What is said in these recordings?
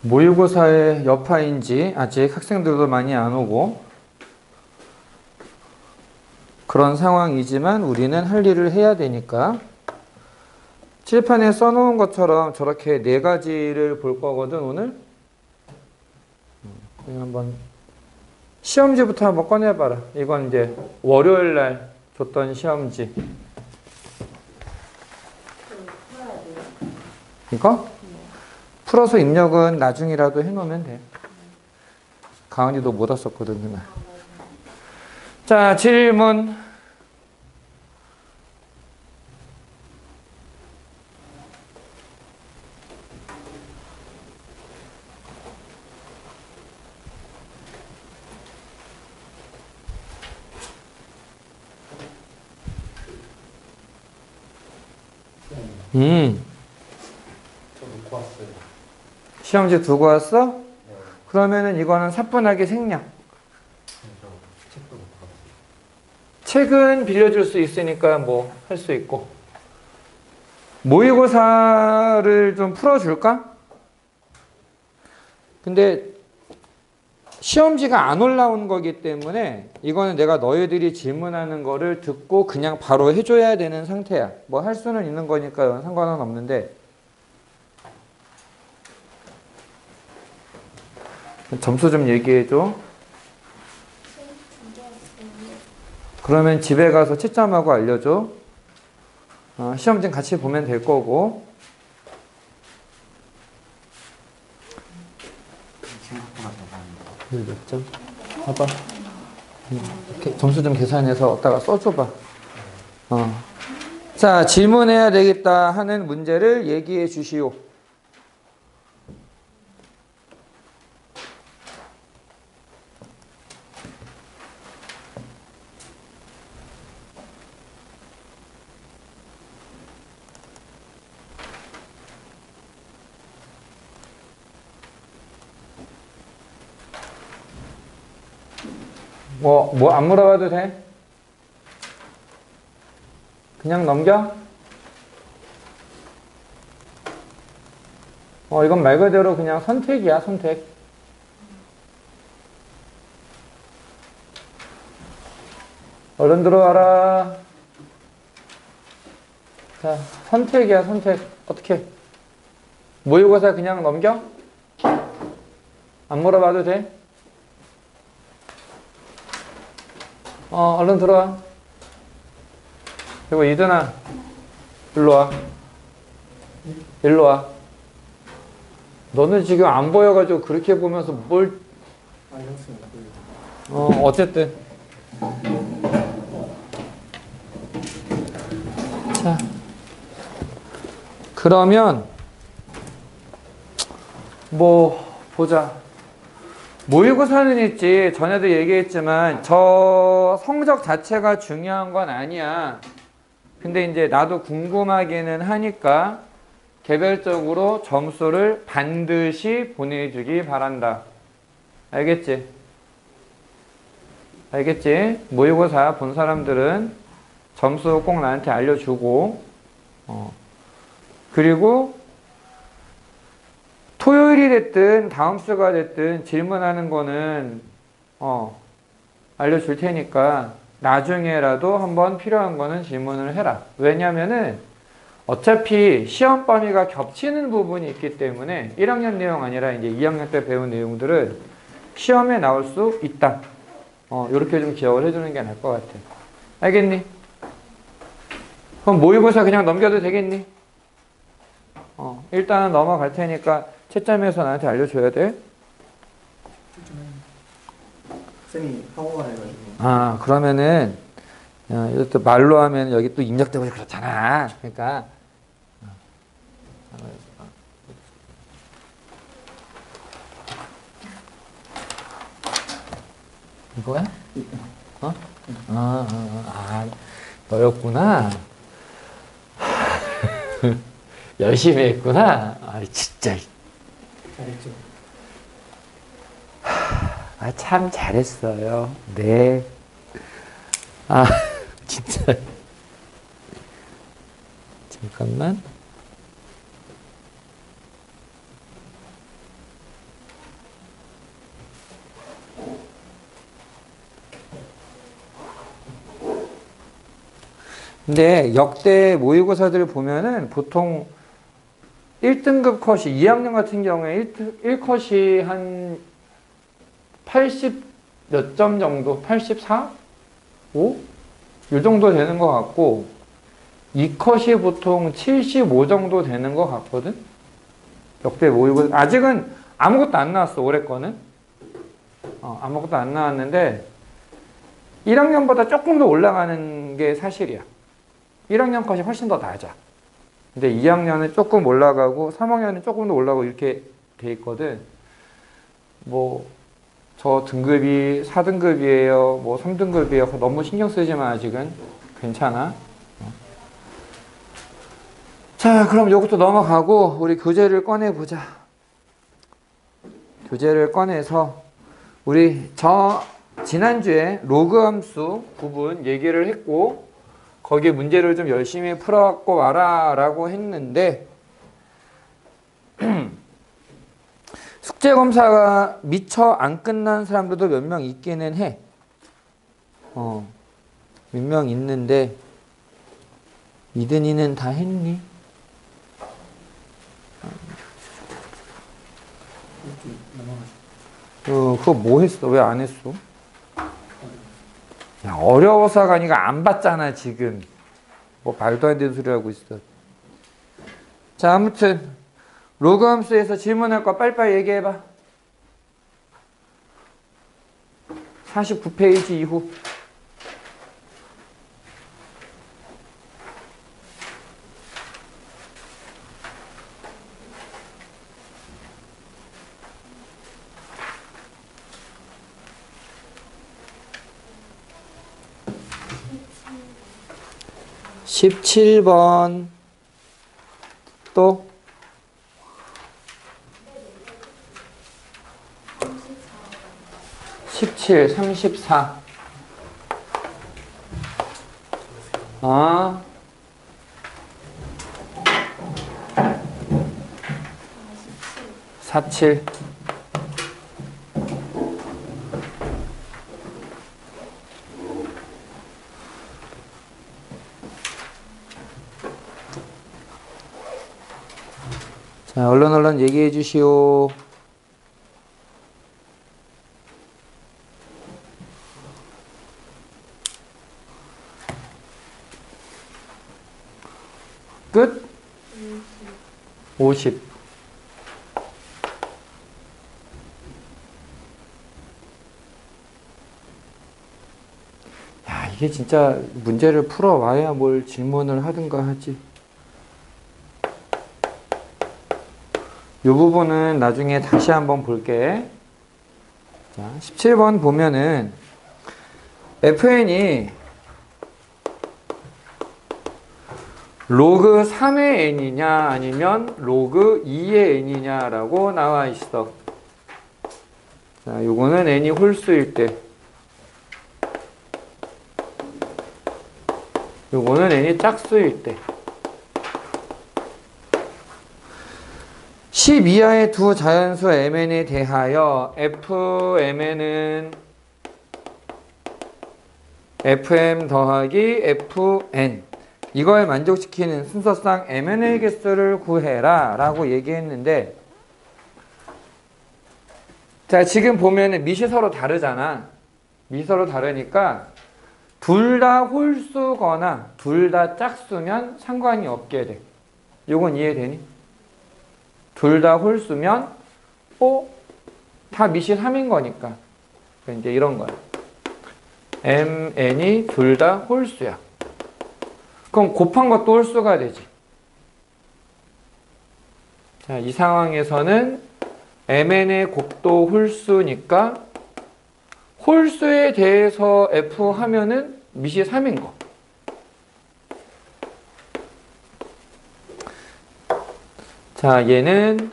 모의고사의 여파인지 아직 학생들도 많이 안 오고 그런 상황이지만 우리는 할 일을 해야 되니까 칠판에 써놓은 것처럼 저렇게 네 가지를 볼 거거든 오늘. 그냥 한번 시험지부터 한번 꺼내봐라. 이건 이제 월요일 날 줬던 시험지. 이거? 풀어서 입력은 나중이라도 해놓으면 돼. 가은이도 못 왔었거든 그날. 자, 질문. 저 놓고 왔어요. 시험지 두고 왔어? 네. 그러면은 이거는 사뿐하게 생략. 저 책도 놓고 왔어요. 책은 빌려줄 수 있으니까 뭐 할 수 있고. 모의고사를 좀 풀어줄까? 근데 시험지가 안 올라온 거기 때문에 이거는 내가 너희들이 질문하는 거를 듣고 그냥 바로 해줘야 되는 상태야. 뭐 할 수는 있는 거니까 상관은 없는데 점수 좀 얘기해줘. 그러면 집에 가서 채점하고 알려줘. 시험지 같이 보면 될 거고. 생각보다 대단합니다. 몇 점? 봐봐. 이렇게 점수 좀 계산해서 어디다가 써줘봐. 자, 질문해야 되겠다 하는 문제를 얘기해 주시오. 뭐 안 물어봐도 돼? 그냥 넘겨? 이건 말 그대로 그냥 선택이야, 선택. 얼른 들어와라. 자, 선택이야, 선택. 어떻게? 모의고사 그냥 넘겨? 안 물어봐도 돼? 얼른 들어와. 그리고 이든아, 일로 와. 일로 와. 너는 지금 안 보여가지고 그렇게 보면서 뭘. 어쨌든. 자. 그러면, 보자. 모의고사는 있지. 전에도 얘기했지만, 저 성적 자체가 중요한 건 아니야. 근데 이제 나도 궁금하기는 하니까, 개별적으로 점수를 반드시 보내주기 바란다. 알겠지? 알겠지? 모의고사 본 사람들은 점수 꼭 나한테 알려주고, 그리고 토요일이 됐든 다음 주가 됐든 질문하는 거는 알려줄 테니까 나중에라도 한번 필요한 거는 질문을 해라. 왜냐면은 어차피 시험 범위가 겹치는 부분이 있기 때문에 1학년 내용 아니라 이제 2학년 때 배운 내용들은 시험에 나올 수 있다. 요렇게 좀 기억을 해주는 게 나을 것 같아. 알겠니? 그럼 모의고사 그냥 넘겨도 되겠니? 일단은 넘어갈 테니까 채점해서 나한테 알려줘야 돼. 쌤이 학원가 해가지고. 그러면은 이것도 말로 하면 여기 또 입력되고 그렇잖아. 그러니까 이거야? 너였구나. 열심히 했구나. 진짜. 잘했죠. 참 잘했어요. 네. 진짜. 잠깐만. 근데 역대 모의고사들을 보면은 보통 1등급 컷이 2학년 같은 경우에 1컷이 한 80 몇 점 정도? 84? 5? 이 정도 되는 것 같고 2컷이 보통 75 정도 되는 것 같거든? 역대 모의고사 아직은 아무것도 안 나왔어 올해 거는 아무것도 안 나왔는데 1학년보다 조금 더 올라가는 게 사실이야 1학년 컷이 훨씬 더 낮아 근데 2학년은 조금 올라가고 3학년은 조금 더 올라가고 이렇게 돼 있거든 뭐 저 등급이 4등급이에요 뭐 3등급이에요 너무 신경 쓰지만 아직은 괜찮아 자 그럼 이것도 넘어가고 우리 교재를 꺼내보자 교재를 꺼내서 우리 지난주에 로그 함수 부분 얘기를 했고 거기에 문제를 좀 열심히 풀어갖고 와라 라고 했는데 숙제검사가 미처 안 끝난 사람들도 몇 명 있기는 해 몇 명 있는데 이든이는 다 했니? 그거 뭐 했어? 왜 안 했어? 야, 어려워서가 아니라 안 봤잖아 지금 뭐 말도 안 되는 소리 하고 있어 자 아무튼 로그 함수에서 질문할 거 빨리빨리 얘기해봐 49페이지 이후 17번 또 17, 34 47 자, 얼른 얘기해 주시오. 끝? 50. 야, 이게 진짜 문제를 풀어와야 뭘 질문을 하든가 하지. 이 부분은 나중에 다시 한번 볼게. 자, 17번 보면은 fn이 로그 3의 n이냐 아니면 로그 2의 n이냐라고 나와 있어. 자, 요거는 n이 홀수일 때, 요거는 n이 짝수일 때. 10 이하의 두 자연수 mn에 대하여 fmn은 fm 더하기 fn, 이걸 만족시키는 순서상 mn의 개수를 구해라 라고 얘기했는데, 자, 지금 보면은 밑이 서로 다르잖아. 밑이 서로 다르니까 둘 다 홀수거나 둘 다 짝수면 상관이 없게 돼. 요건 이해되니? 둘 다 홀수면 다 밑이 3인 거니까 이제 이런 거야. mn이 둘 다 홀수야. 그럼 곱한 것도 홀수가 되지. 자, 이 상황에서는 mn의 곱도 홀수니까 홀수에 대해서 f 하면은 밑이 3인 거. 자, 얘는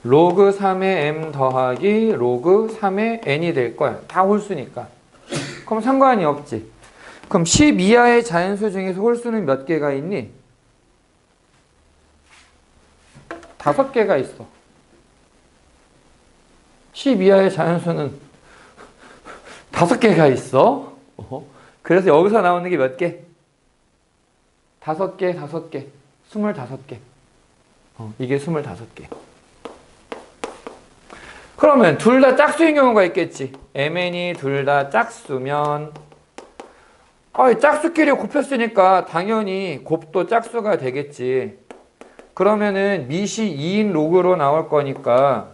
로그 3의 m 더하기 로그 3의 n이 될 거야. 다 홀수니까. 그럼 상관이 없지. 그럼 10 이하의 자연수 중에서 홀수는 몇 개가 있니? 5개가 있어. 10 이하의 자연수는 5개가 있어. 그래서 여기서 나오는 게 몇 개? 5개, 5개. 25개. 이게 25개. 그러면 둘 다 짝수인 경우가 있겠지. mn이 둘 다 짝수면 짝수끼리 곱했으니까 당연히 곱도 짝수가 되겠지. 그러면은 밑이 2인 로그로 나올 거니까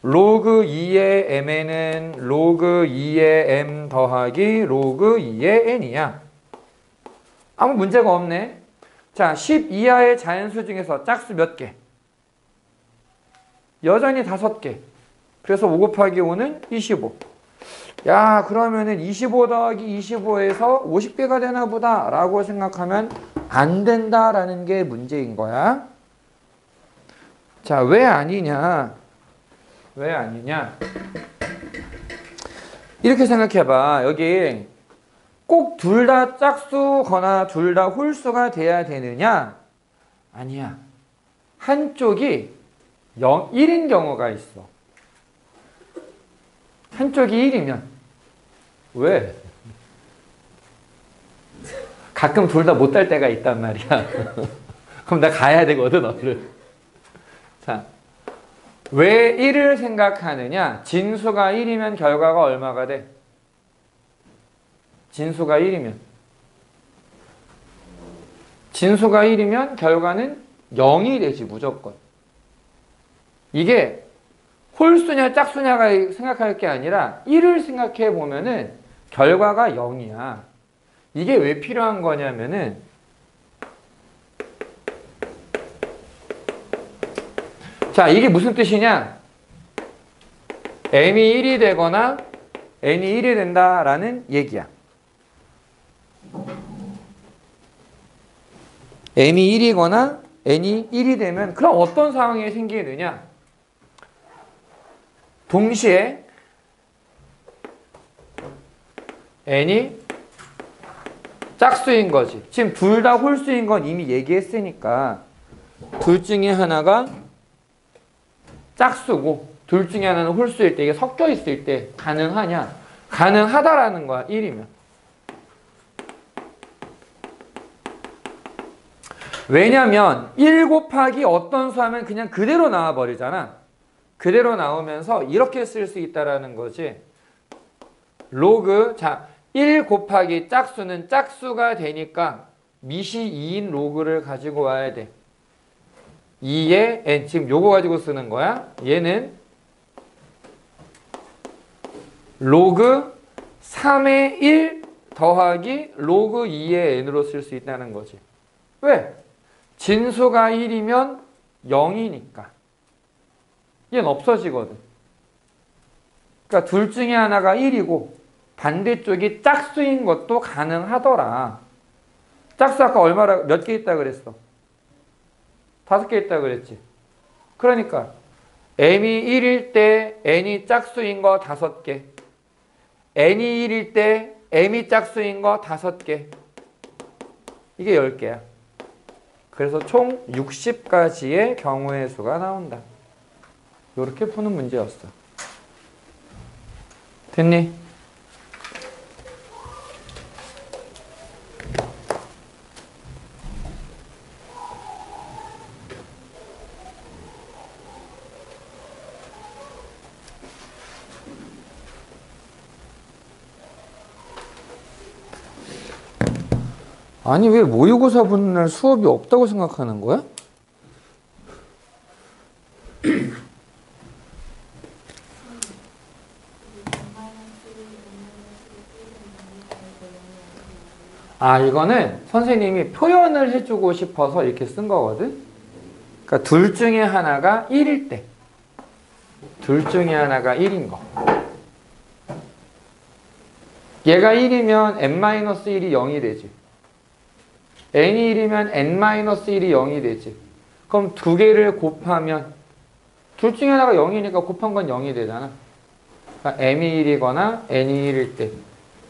로그 2의 mn은 로그 2의 m 더하기 로그 2의 n이야. 아무 문제가 없네. 자, 10 이하의 자연수 중에서 짝수 몇 개? 여전히 5개. 그래서 5 곱하기 5는 25. 야, 그러면은 25 더하기 25에서 50개가 되나 보다 라고 생각하면 안 된다라는 게 문제인 거야. 자, 왜 아니냐? 왜 아니냐? 이렇게 생각해봐. 여기 꼭 둘 다 짝수거나 둘 다 홀수가 돼야 되느냐? 아니야. 한쪽이 1인 경우가 있어. 한쪽이 1이면 왜? 가끔 둘 다 못 달 때가 있단 말이야. 그럼 나 가야 되거든, 얼른. 자, 왜 1을 생각하느냐? 진수가 1이면 결과가 얼마가 돼? 진수가 1이면. 진수가 1이면 결과는 0이 되지, 무조건. 이게 홀수냐 짝수냐가 생각할 게 아니라 1을 생각해 보면은 결과가 0이야. 이게 왜 필요한 거냐면은 자, 이게 무슨 뜻이냐? m이 1이 되거나 n이 1이 된다라는 얘기야. m이 1이거나 n이 1이 되면 그럼 어떤 상황이 생기느냐? 동시에 n이 짝수인 거지. 지금 둘 다 홀수인 건 이미 얘기했으니까 둘 중에 하나가 짝수고 둘 중에 하나는 홀수일 때 이게 섞여 있을 때 가능하냐? 가능하다라는 거야. 1이면. 왜냐면 1 곱하기 어떤 수 하면 그냥 그대로 나와 버리잖아. 그대로 나오면서 이렇게 쓸 수 있다라는 거지. 로그, 자, 1 곱하기 짝수는 짝수가 되니까 밑이 2인 로그를 가지고 와야 돼. 2의 n, 지금 요거 가지고 쓰는 거야. 얘는 로그 3의 1 더하기 로그 2의 n으로 쓸 수 있다는 거지. 왜? 진수가 1이면 0이니까. 얘는 없어지거든. 그러니까 둘 중에 하나가 1이고 반대쪽이 짝수인 것도 가능하더라. 짝수 아까 몇 개 있다 그랬어? 5개 있다 그랬지. 그러니까 m이 1일 때 n이 짝수인 거 5개. n이 1일 때 m이 짝수인 거 5개. 이게 10개야. 그래서 총 60가지의 경우의 수가 나온다. 이렇게 푸는 문제였어. 됐니? 아니 왜 모의고사 보는 날 수업이 없다고 생각하는 거야? 아, 이거는 선생님이 표현을 해주고 싶어서 이렇게 쓴 거거든. 그러니까 둘 중에 하나가 1일 때. 둘 중에 하나가 1인 거. 얘가 1이면 n-1이 0이 되지. n이 1이면 n-1이 0이 되지. 그럼 두 개를 곱하면 둘 중에 하나가 0이니까 곱한 건 0이 되잖아. 그러니까 m이 1이거나 n이 1일 때.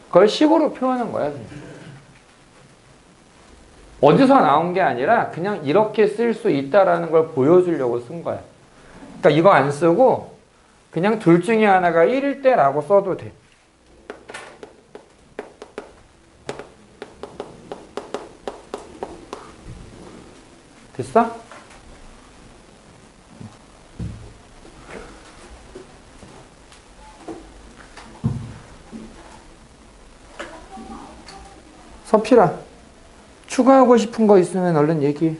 그걸 식으로 표현한 거야. 어디서 나온 게 아니라 그냥 이렇게 쓸 수 있다라는 걸 보여주려고 쓴 거야. 그러니까 이거 안 쓰고 그냥 둘 중에 하나가 1일 때라고 써도 돼. 됐어? 서필아, 추가하고 싶은 거 있으면 얼른 얘기해.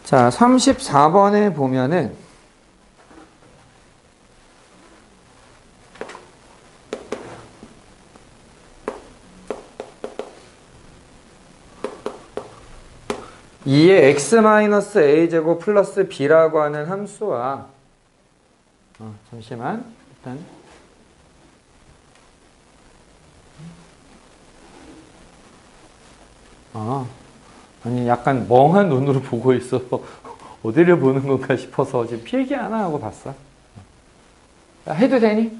자, 34번에 보면은 이의 x-a제곱 플러스 b라고 하는 함수와 잠시만 일단 아니 약간 멍한 눈으로 보고 있어. 어디를 보는 건가 싶어서 지금 필기 하나 하고 봤어. 야, 해도 되니?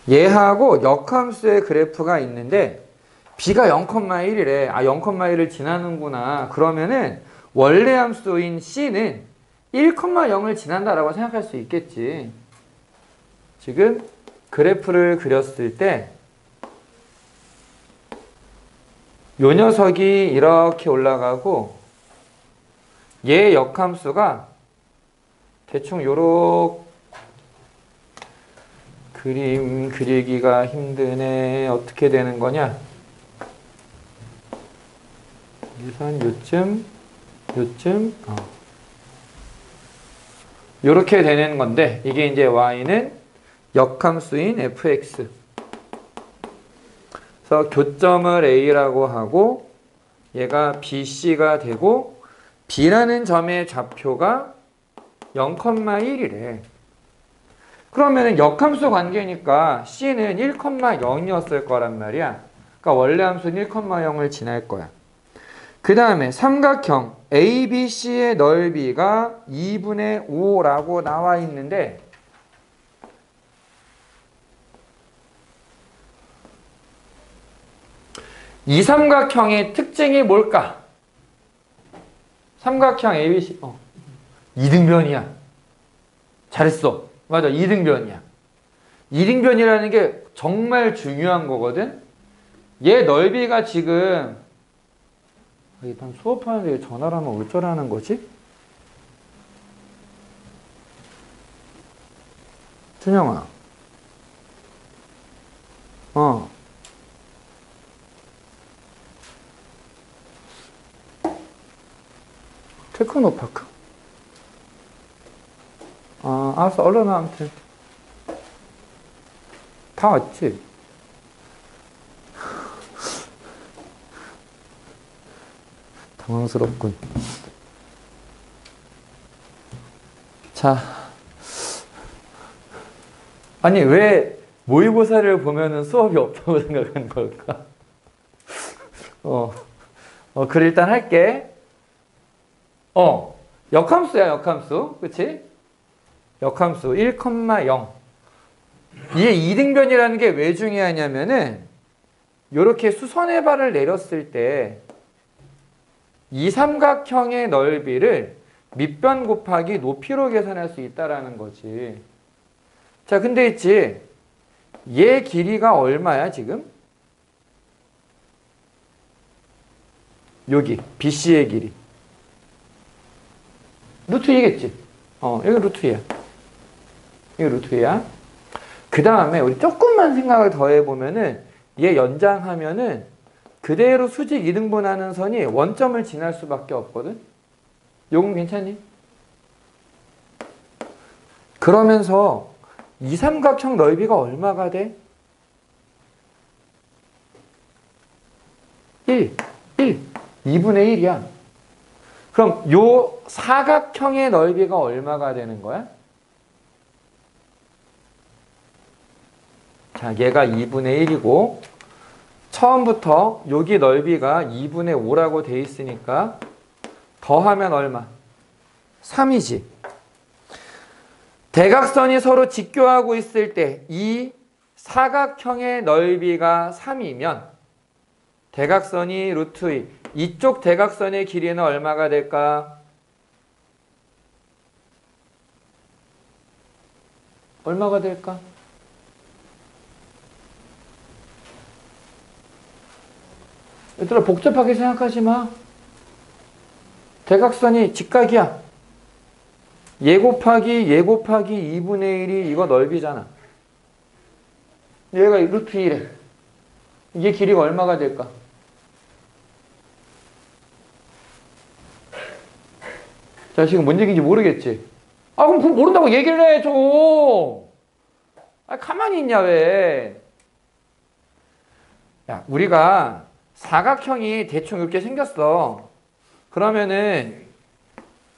얘하고 역함수의 그래프가 있는데 b가 0,1이래. 0,1을 지나는구나. 그러면은 원래 함수인 c는 1,0을 지난다라고 생각할 수 있겠지. 지금 그래프를 그렸을 때 요 녀석이 이렇게 올라가고 얘 역함수가 대충 요렇게 그림 그리기가 힘드네. 어떻게 되는 거냐? 유선 요쯤 요렇게 되는 건데 이게 이제 y는 역함수인 fx. 그래서 교점을 a라고 하고 얘가 bc가 되고 b라는 점의 좌표가 0,1이래. 그러면은 역함수 관계니까 c는 1,0이었을 거란 말이야. 그러니까 원래 함수는 1,0을 지날 거야. 그 다음에 삼각형 ABC의 넓이가 2분의 5라고 나와 있는데 이 삼각형의 특징이 뭘까? 삼각형 ABC 이등변이야. 잘했어. 맞아, 이등변이야. 이등변이라는 게 정말 중요한 거거든. 얘 넓이가 지금 일단 수업하는데 왜 전화를 하면 어쩌라는 거지? 준영아. 테크노파크? 알았어. 얼른 와, 아무튼. 다 왔지? 당황스럽군. 자. 아니, 왜 모의고사를 보면은 수업이 없다고 생각하는 걸까? 그래, 일단 할게. 역함수야, 역함수. 그치? 역함수 1,0. 이게 이등변이라는 게 왜 중요하냐면은 요렇게 수선의 발을 내렸을 때 이 삼각형의 넓이를 밑변 곱하기 높이로 계산할 수 있다라는 거지. 자, 근데 있지. 얘 길이가 얼마야, 지금? 여기 BC의 길이. 루트 2겠지? 여기 루트 2야. 이거 루트 2야. 그 다음에 우리 조금만 생각을 더 해보면은 얘 연장하면은 그대로 수직 2등분하는 선이 원점을 지날 수밖에 없거든? 요건 괜찮니? 그러면서 이 삼각형 넓이가 얼마가 돼? 2분의 1이야. 그럼 요 사각형의 넓이가 얼마가 되는 거야? 자, 얘가 2분의 1이고 처음부터 여기 넓이가 2분의 5라고 돼 있으니까 더하면 얼마? 3이지. 대각선이 서로 직교하고 있을 때 이 사각형의 넓이가 3이면 대각선이 루트 2. 이쪽 대각선의 길이는 얼마가 될까? 얼마가 될까? 얘들아 복잡하게 생각하지 마. 대각선이 직각이야. 얘 곱하기 2분의 1이 이거 넓이잖아. 얘가 루트 1에 이게 길이가 얼마가 될까? 자, 지금 뭔 얘기인지 모르겠지? 아, 그럼 그거 모른다고 얘기를 해, 좀. 아, 가만히 있냐, 왜? 야, 우리가 사각형이 대충 이렇게 생겼어. 그러면은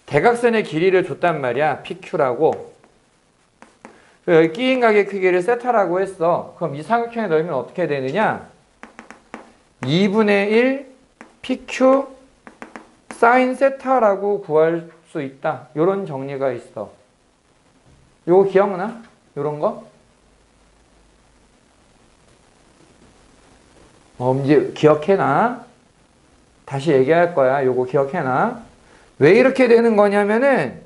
대각선의 길이를 줬단 말이야. PQ라고. 여기 끼인 각의 크기를 세타라고 했어. 그럼 이 사각형의 넓이는 어떻게 되느냐? 2분의 1 PQ 사인 세타라고 구할 수 있다. 이런 정리가 있어. 요거 기억나? 요런 거? 이제 기억해놔. 다시 얘기할 거야. 요거 기억해놔. 왜 이렇게 되는 거냐면은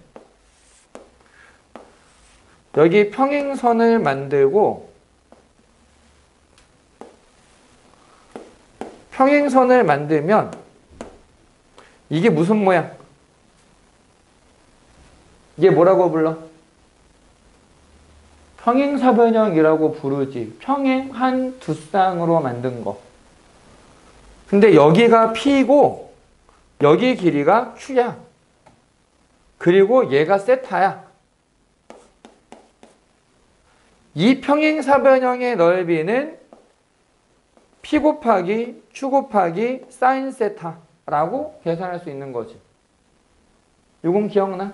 여기 평행선을 만들고 평행선을 만들면 이게 무슨 모양? 이게 뭐라고 불러? 평행사변형이라고 부르지. 평행한 두 쌍으로 만든 거. 근데 여기가 P고 여기 길이가 Q야. 그리고 얘가 세타야. 이 평행사변형의 넓이는 P 곱하기 Q 곱하기 사인 세타라고 계산할 수 있는 거지. 요건 기억나?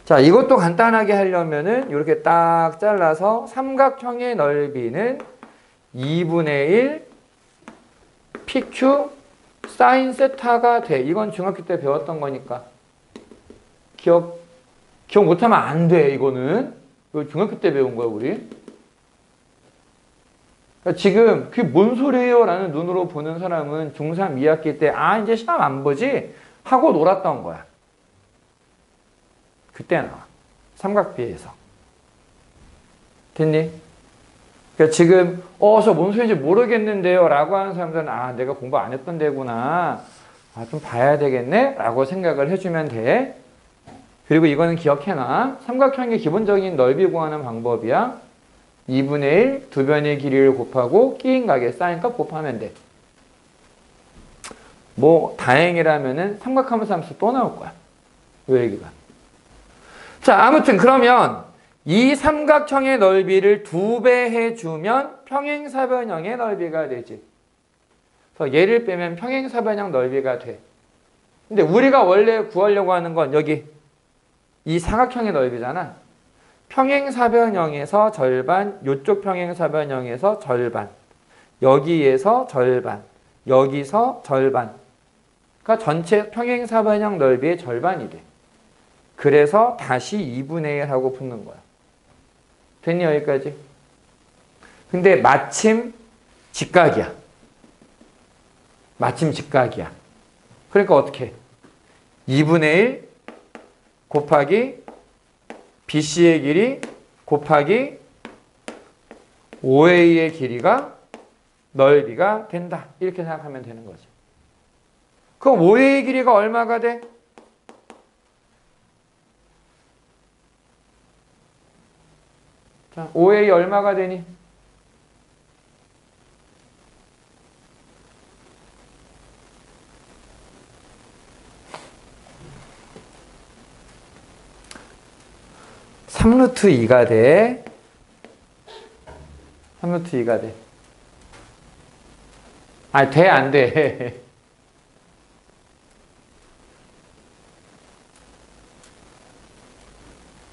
자, 이것도 간단하게 하려면은 이렇게 딱 잘라서 삼각형의 넓이는 2분의 1 PQ 사인 세타가 돼. 이건 중학교 때 배웠던 거니까. 기억 못하면 안 돼, 이거는. 이거 중학교 때 배운 거야, 우리. 그러니까 지금 그게 뭔 소리예요? 라는 눈으로 보는 사람은 중3 2학기 때 이제 시험 안 보지? 하고 놀았던 거야. 그때 나와. 삼각비에서. 됐니? 그러니까 지금 저 뭔 소리인지 모르겠는데요 라고 하는 사람들은 내가 공부 안 했던 데구나. 좀 봐야 되겠네? 라고 생각을 해주면 돼. 그리고 이거는 기억해놔. 삼각형의 기본적인 넓이 구하는 방법이야. 2분의 1 두 변의 길이를 곱하고 끼인 각의 사인값 곱하면 돼. 뭐 다행이라면은 삼각함수 함수 또 나올 거야. 요 얘기가. 자, 아무튼 그러면 이 삼각형의 넓이를 2배 해주면 평행사변형의 넓이가 되지. 그래서 얘를 빼면 평행사변형 넓이가 돼. 근데 우리가 원래 구하려고 하는 건 여기 이 사각형의 넓이잖아. 평행사변형에서 절반, 요쪽 평행사변형에서 절반, 여기에서 절반, 여기서 절반. 그러니까 전체 평행사변형 넓이의 절반이 돼. 그래서 다시 2분의 1 하고 푸는 거야. 됐니, 여기까지? 근데 마침 직각이야. 마침 직각이야. 그러니까 어떻게 해? 2분의 1 곱하기 BC의 길이 곱하기 OA의 길이가 넓이가 된다. 이렇게 생각하면 되는 거죠. 그럼 OA의 길이가 얼마가 돼? 자, OA 얼마가 되니? (3루트 2가) 돼. 3루트 2가 돼. 돼, 안 돼?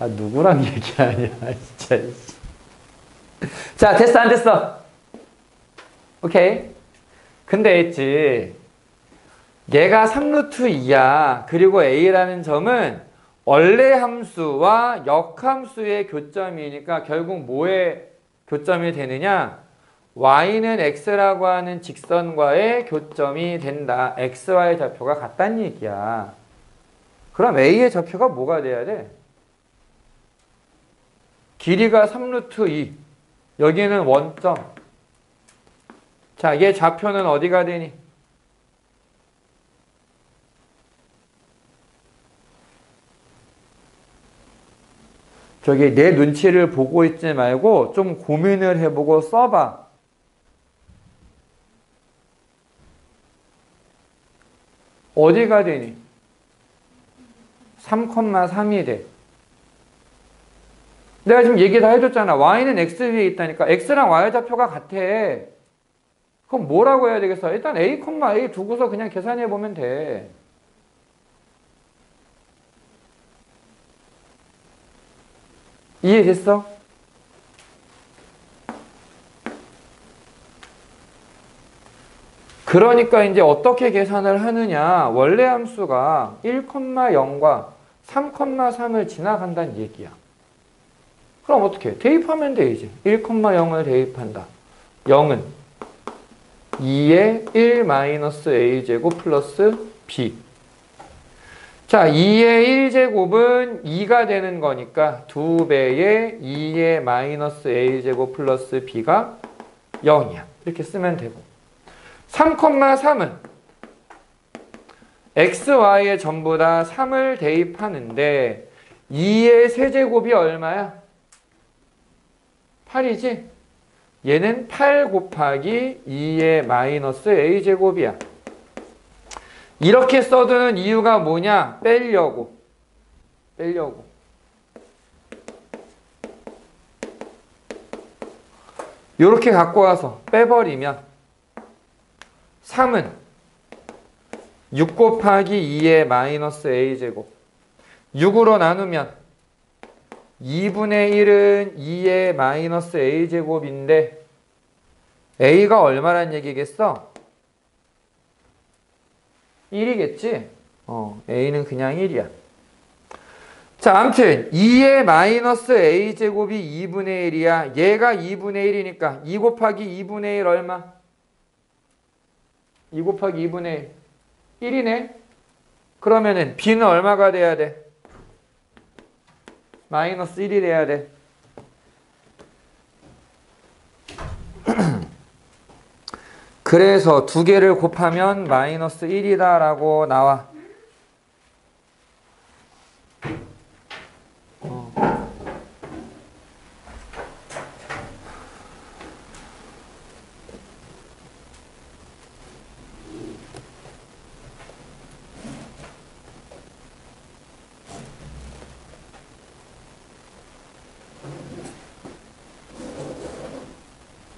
누구랑 얘기하냐, 진짜. 자, 됐어, 안 됐어? 오케이. 근데 있지. 얘가 3루트 2야. 그리고 A라는 점은 원래 함수와 역함수의 교점이니까 결국 뭐의 교점이 되느냐? Y는 X라고 하는 직선과의 교점이 된다. XY 좌표가 같다는 얘기야. 그럼 A의 좌표가 뭐가 돼야 돼? 길이가 3루트 2. 여기는 원점. 자, 얘 좌표는 어디가 되니? 저기 내 눈치를 보고 있지 말고 좀 고민을 해보고 써봐. 어디가 되니? 3,3이 돼. 내가 지금 얘기 다 해줬잖아. y는 x 위에 있다니까. x랑 y 좌표가 같아. 그럼 뭐라고 해야 되겠어? 일단 a, a 두고서 그냥 계산해 보면 돼. 이해됐어? 그러니까 이제 어떻게 계산을 하느냐. 원래 함수가 1,0과 3,3을 지나간다는 얘기야. 그럼 어떻게 해? 대입하면 돼 이제. 1,0을 대입한다. 0은 2의 1-a제곱 플러스 b. 자, 2의 1제곱은 2가 되는 거니까 2배의 2의 마이너스 a제곱 플러스 b가 0이야. 이렇게 쓰면 되고. 3,3은 x, y에 전부 다 3을 대입하는데 2의 세제곱이 얼마야? 8이지? 얘는 8 곱하기 2의 마이너스 a제곱이야. 이렇게 써두는 이유가 뭐냐? 빼려고. 이렇게 갖고 와서 빼버리면 3은 6 곱하기 2의 마이너스 a제곱. 6으로 나누면 2분의 1은 2의 마이너스 a제곱인데 a가 얼마란 얘기겠어? 1이겠지? a는 그냥 1이야. 자, 아무튼 2의 마이너스 a제곱이 2분의 1이야. 얘가 2분의 1이니까 2 곱하기 2분의 1 얼마? 2 곱하기 2분의 1. 1이네? 그러면은 b는 얼마가 돼야 돼? 마이너스 1이 돼야 돼. 그래서 두 개를 곱하면 마이너스 1이다 라고 나와.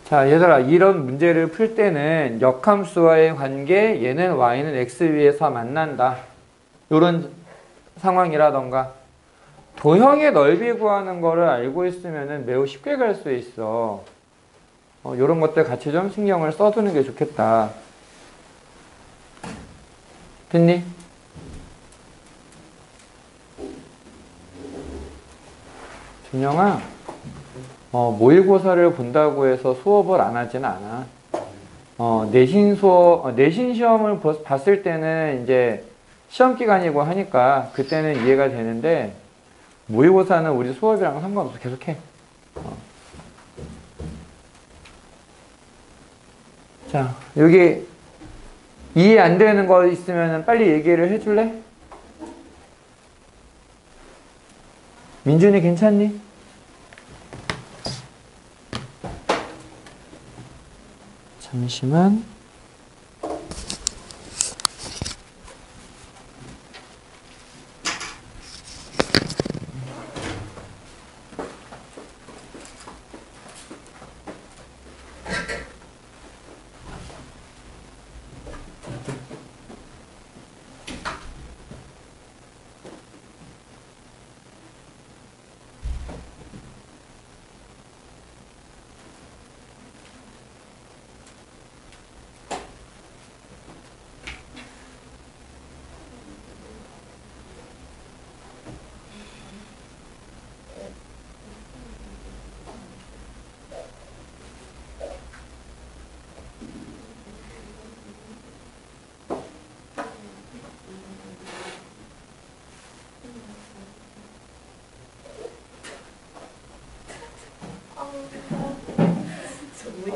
자, 얘들아, 이런 문제를 풀 때는 역함수와의 관계, 얘는 y는 x 위에서 만난다. 이런 상황이라던가 도형의 넓이 구하는 거를 알고 있으면 매우 쉽게 갈 수 있어. 이런 것들 같이 좀 신경을 써두는 게 좋겠다. 됐니? 준영아, 모의고사를 본다고 해서 수업을 안 하지는 않아. 내신 시험을 봤을 때는 이제 시험 기간이고 하니까 그때는 이해가 되는데 모의고사는 우리 수업이랑 상관없어. 계속 해. 자, 여기 이해 안 되는 거 있으면 빨리 얘기를 해줄래? 민준이 괜찮니? 잠시만. 자,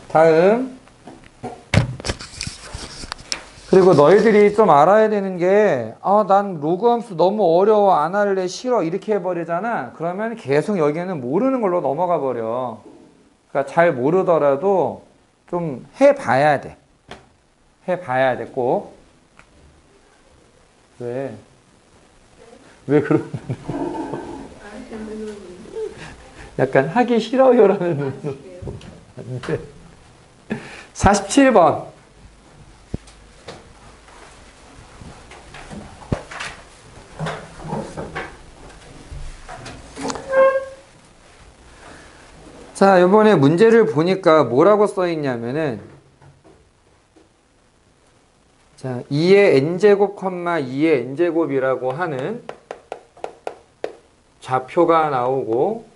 다음. 그리고 너희들이 좀 알아야 되는 게, 난 로그 함수 너무 어려워, 안 할래, 싫어, 이렇게 해버리잖아. 그러면 계속 여기에는 모르는 걸로 넘어가 버려. 그러니까 잘 모르더라도 좀 해봐야 돼. 해봐야 돼, 꼭. 왜? 왜 그러는 약간 하기 싫어요라는 눈으로. 안 돼. 47번. 자, 이번에 문제를 보니까 뭐라고 써 있냐면은, 자, 2의 n제곱, 2의 n제곱이라고 하는 좌표가 나오고,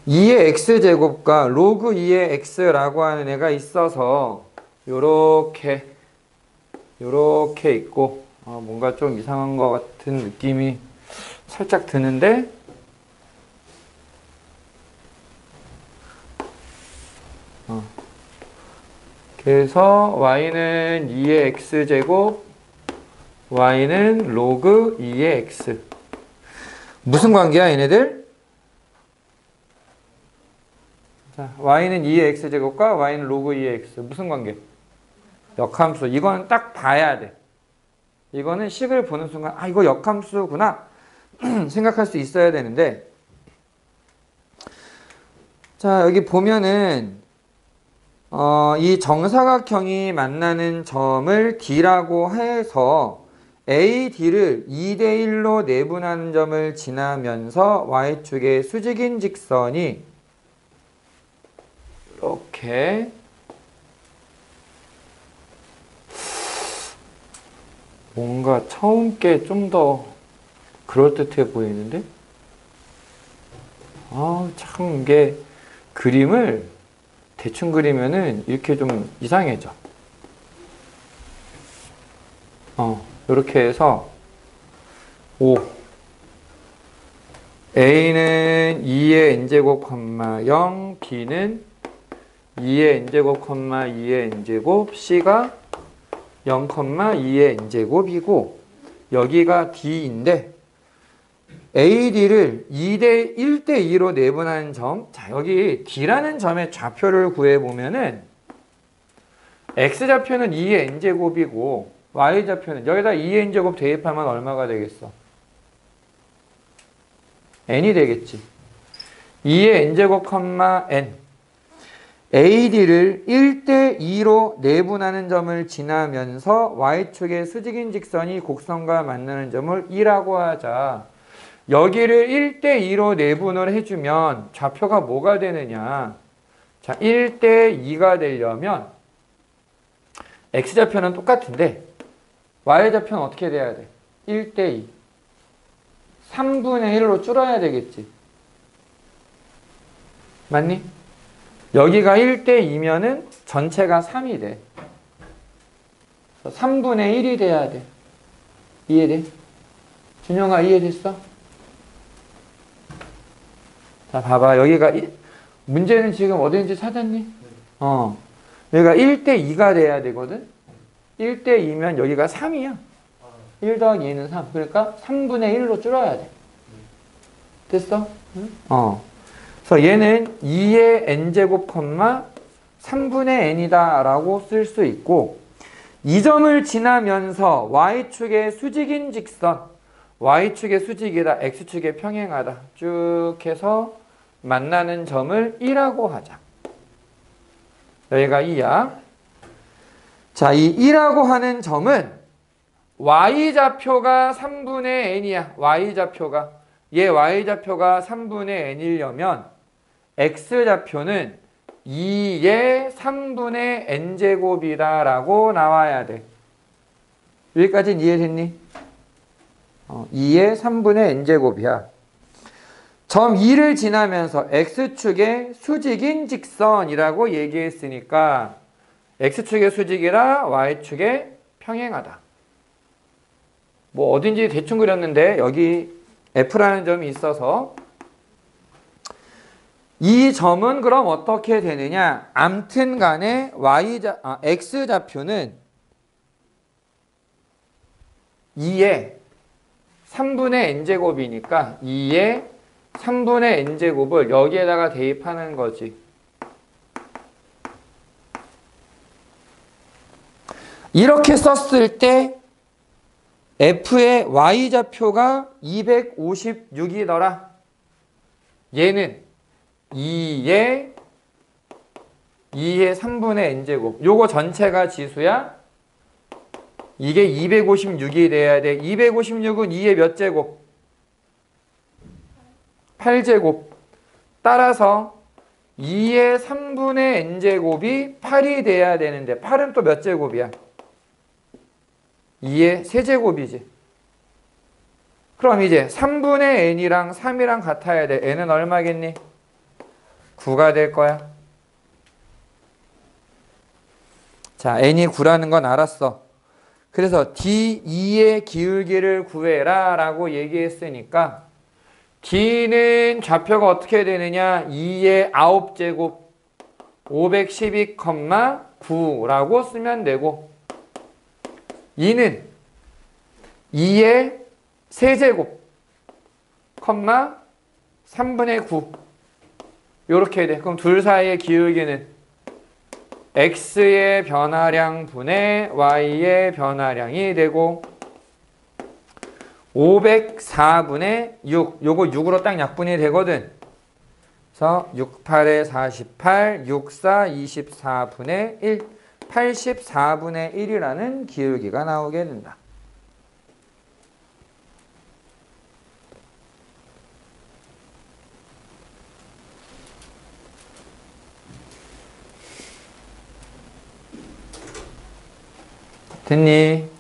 2의 x제곱과 로그 2의 x라고 하는 애가 있어서, 요렇게 있고, 뭔가 좀 이상한 것 같은 느낌이 살짝 드는데, 그래서 y는 2의 x제곱, y는 로그 2의 x. 무슨 관계야, 얘네들? 자, y는 2의 x제곱과 y는 로그 2의 x. 무슨 관계? 역함수. 이거는 딱 봐야 돼. 이거는 식을 보는 순간, 이거 역함수구나 생각할 수 있어야 되는데, 자, 여기 보면은 이 정사각형이 만나는 점을 D라고 해서 AD를 2대1로 내분하는 점을 지나면서 Y축의 수직인 직선이 이렇게 뭔가 처음 게 좀 더 그럴듯해 보이는데? 참 이게 그림을 대충 그리면은 이렇게 좀 이상해져. 이렇게 해서 A는 2의 n제곱, 0, B는 2의 n제곱, 2의 n제곱, C가 0, 2의 n제곱이고 여기가 D인데 AD를 1대2로 내분하는 점. 자, 여기 D라는 점의 좌표를 구해보면은 X좌표는 2의 n제곱이고 Y좌표는 여기다 2의 n제곱 대입하면 얼마가 되겠어? n이 되겠지. 2의 n제곱, n. AD를 1대2로 내분하는 점을 지나면서 Y축의 수직인 직선이 곡선과 만나는 점을 2라고 하자. 여기를 1대2로 내분을 해주면 좌표가 뭐가 되느냐. 자, 1대2가 되려면 X좌표는 똑같은데 Y좌표는 어떻게 돼야 돼? 1대2. 3분의 1로 줄어야 되겠지. 맞니? 여기가 1대2면은 전체가 3이 돼. 3분의 1이 돼야 돼. 이해돼? 준영아, 이해됐어? 자, 봐봐. 여기가 문제는 지금 어딘지 찾았니? 여기가 1대2가 돼야 되거든? 1대2면 여기가 3이야. 1 더하기 2는 3. 그러니까 3분의 1로 줄어야 돼. 됐어? 응? 그래서 얘는 2의 n제곱, 3분의 n이다 라고 쓸 수 있고 이 점을 지나면서 y축의 수직인 직선, y축의 수직이다, x축의 평행하다 쭉 해서 만나는 점을 2라고 하자. 여기가 2야. 자, 이 2라고 하는 점은 y좌표가 3분의 n이야. y좌표가. 얘 y좌표가 3분의 n이려면 x좌표는 2의 3분의 n제곱이다 라고 나와야 돼. 여기까지는 이해됐니? 2의 3분의 n제곱이야. 점 2를 지나면서 x축의 수직인 직선이라고 얘기했으니까 x축의 수직이라 y축의 평행하다. 뭐 어딘지 대충 그렸는데 여기 F라는 점이 있어서 이 점은 그럼 어떻게 되느냐? 암튼 간에 x좌표는 2의 3분의 n제곱이니까 2의 3분의 n제곱을 여기에다가 대입하는 거지. 이렇게 썼을 때 F의 y좌표가 256이더라. 얘는 2의 3분의 n제곱. 요거 전체가 지수야? 이게 256이 돼야 돼. 256은 2의 몇 제곱? 8제곱. 따라서 2의 3분의 n제곱이 8이 돼야 되는데 8은 또 몇 제곱이야? 2의 세제곱이지. 그럼 이제 3분의 n이랑 3이랑 같아야 돼. n은 얼마겠니? 9가 될 거야. 자, n이 9라는 건 알았어. 그래서 D2의 기울기를 구해라 라고 얘기했으니까 D는 좌표가 어떻게 되느냐? 2의 9제곱 512,9라고 쓰면 되고 2는 2의 세제곱 3분의 9 요렇게 돼. 그럼 둘 사이의 기울기는 x의 변화량 분의 y의 변화량이 되고 504분의 6 요거 6으로 딱 약분이 되거든. 그래서 68에 48 64 24분의 1 84분의 1이라는 기울기가 나오게 된다. 됐니?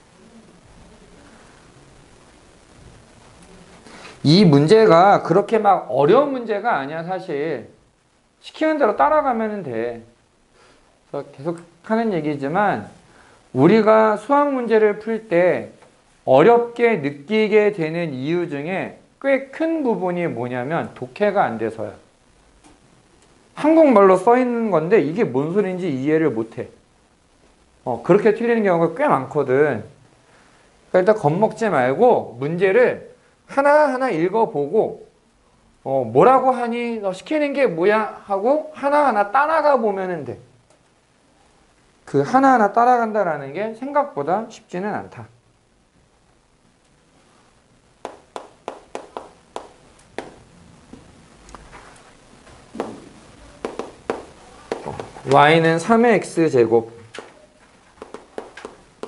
이 문제가 그렇게 막 어려운 문제가 아니야, 사실. 시키는 대로 따라가면 돼. 그래서 계속 하는 얘기지만 우리가 수학 문제를 풀 때 어렵게 느끼게 되는 이유 중에 꽤 큰 부분이 뭐냐면 독해가 안 돼서야. 한국말로 써 있는 건데 이게 뭔 소리인지 이해를 못 해. 그렇게 틀리는 경우가 꽤 많거든. 그러니까 일단 겁먹지 말고 문제를 하나하나 읽어보고 뭐라고 하니? 너 시키는 게 뭐야? 하고 하나하나 따라가 보면 돼. 그 하나하나 따라간다라는 게 생각보다 쉽지는 않다. y는 3의 x제곱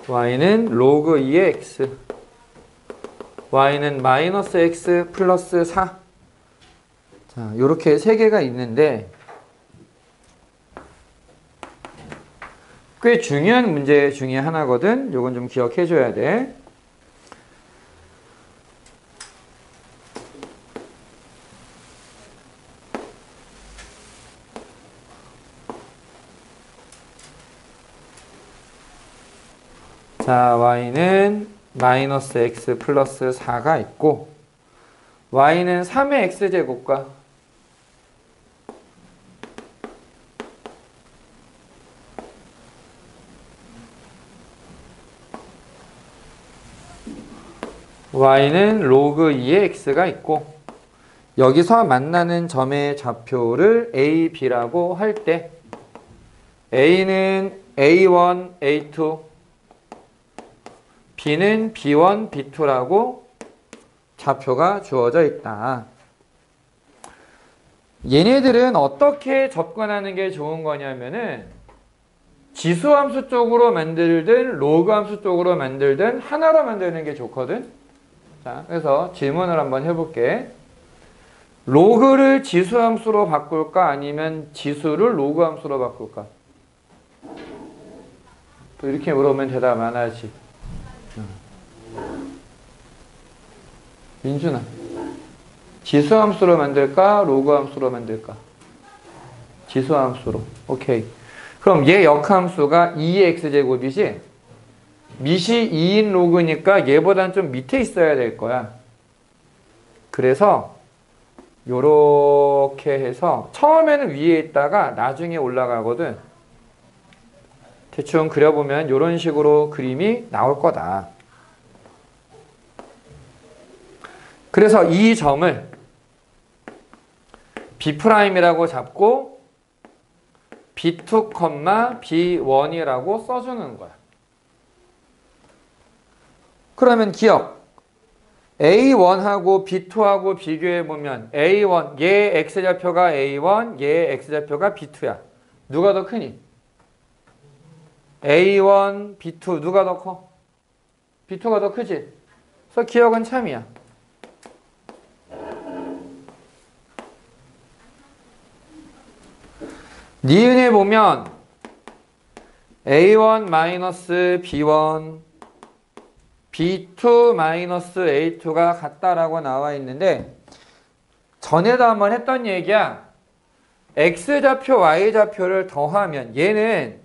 y는 로그 2의 x y는 마이너스 x 플러스 4 자, 요렇게 세 개가 있는데 꽤 중요한 문제 중에 하나거든. 요건 좀 기억해 줘야 돼. 자, y는 마이너스 x 플러스 4가 있고 y는 3의 x제곱과 y는 로그 2의 x가 있고 여기서 만나는 점의 좌표를 a, b라고 할 때 a는 a1, a2 b는 b1, b2라고 좌표가 주어져 있다. 얘네들은 어떻게 접근하는 게 좋은 거냐면은 지수함수 쪽으로 만들든 로그 함수 쪽으로 만들든 하나로 만드는 게 좋거든. 자, 그래서 질문을 한번 해볼게. 로그를 지수함수로 바꿀까 아니면 지수를 로그 함수로 바꿀까? 또 이렇게 물어보면 대답 안 하지. 민준아, 지수함수로 만들까 로그 함수로 만들까? 지수함수로. 오케이. 그럼 얘 역함수가 2x제곱이지? 밑이 2인 로그니까 얘보단 좀 밑에 있어야 될 거야. 그래서 요렇게 해서 처음에는 위에 있다가 나중에 올라가거든. 대충 그려보면 요런 식으로 그림이 나올 거다. 그래서 이 점을 B'이라고 잡고 B2, B1이라고 써주는 거야. 그러면 기억. A1하고 B2하고 비교해보면 A1, 얘 X좌표가 A1, 얘 X좌표가 B2야. 누가 더 크니? A1, B2 누가 더 커? B2가 더 크지? 그래서 기억은 참이야. 니은에 보면 A1-B1, B2-A2가 같다라고 나와 있는데 전에도 한번 했던 얘기야. X좌표, Y좌표를 더하면 얘는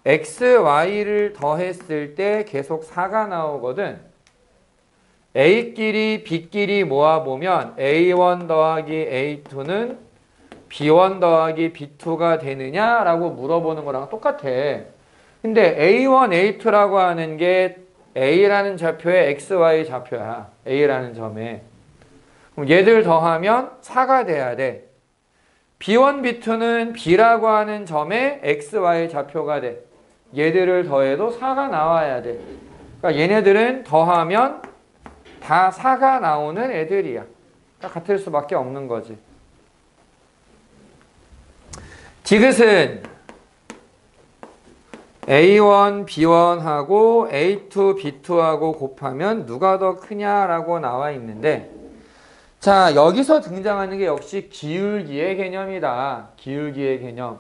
X, Y를 더했을 때 계속 4가 나오거든. A끼리 B끼리 모아보면 A1 더하기 A2는 B1 더하기 B2가 되느냐라고 물어보는 거랑 똑같아. 근데 A1, A2라고 하는 게 A라는 좌표의 XY 좌표야. A라는 점에. 그럼 얘들 더하면 4가 돼야 돼. B1, B2는 B라고 하는 점에 XY 좌표가 돼. 얘들을 더해도 4가 나와야 돼. 그러니까 얘네들은 더하면 다 4가 나오는 애들이야. 그러니까 같을 수밖에 없는 거지. 디귿은 A1, B1하고 A2, B2하고 곱하면 누가 더 크냐라고 나와 있는데 자, 여기서 등장하는 게 역시 기울기의 개념이다. 기울기의 개념.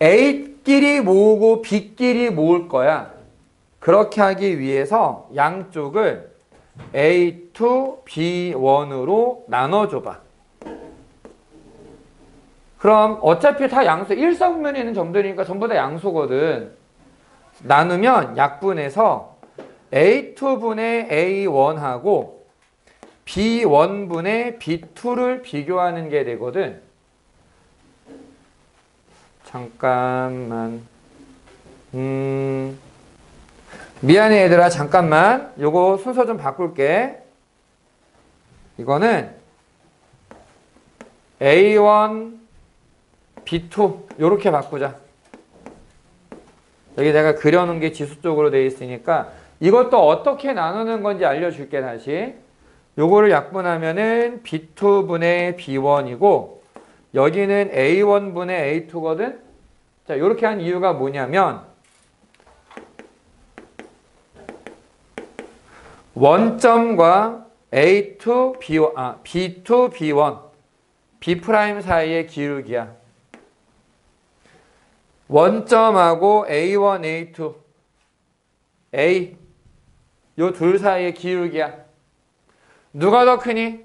A끼리 모으고 B끼리 모을 거야. 그렇게 하기 위해서 양쪽을 A2, B1으로 나눠줘봐. 그럼 어차피 다 양수, 일사분면에 있는 점들이니까 전부 다 양수거든. 나누면 약분해서 A2분의 A1하고 B1분의 B2를 비교하는 게 되거든. 잠깐만. 미안해 얘들아, 잠깐만. 요거 순서 좀 바꿀게. 이거는 A1, B2 요렇게 바꾸자. 여기 내가 그려놓은 게 지수 쪽으로 되어 있으니까 이것도 어떻게 나누는 건지 알려줄게. 다시 요거를 약분하면은 B2분의 B1이고 여기는 A1분의 A2거든. 자, 요렇게 한 이유가 뭐냐면 원점과 A2, B1, B2, B1 B' 사이의 기울기야. 원점하고 A1, A2, A 요 둘 사이의 기울기야. 누가 더 크니?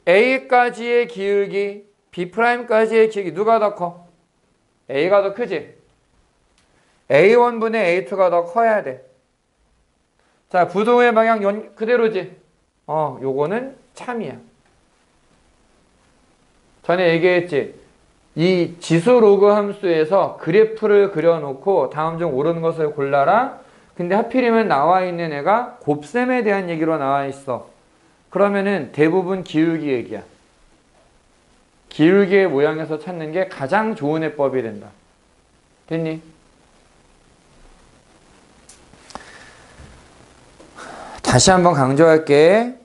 A까지의 기울기, B'까지의 기울기 누가 더 커? A가 더 크지? A1분의 A2가 더 커야 돼. 자, 부동의 방향 그대로지? 요거는 참이야. 전에 얘기했지? 이 지수 로그 함수에서 그래프를 그려놓고 다음 중 옳은 것을 골라라. 근데 하필이면 나와 있는 애가 곱셈에 대한 얘기로 나와 있어. 그러면은 대부분 기울기 얘기야. 기울기의 모양에서 찾는 게 가장 좋은 해법이 된다. 됐니? 다시 한번 강조할게.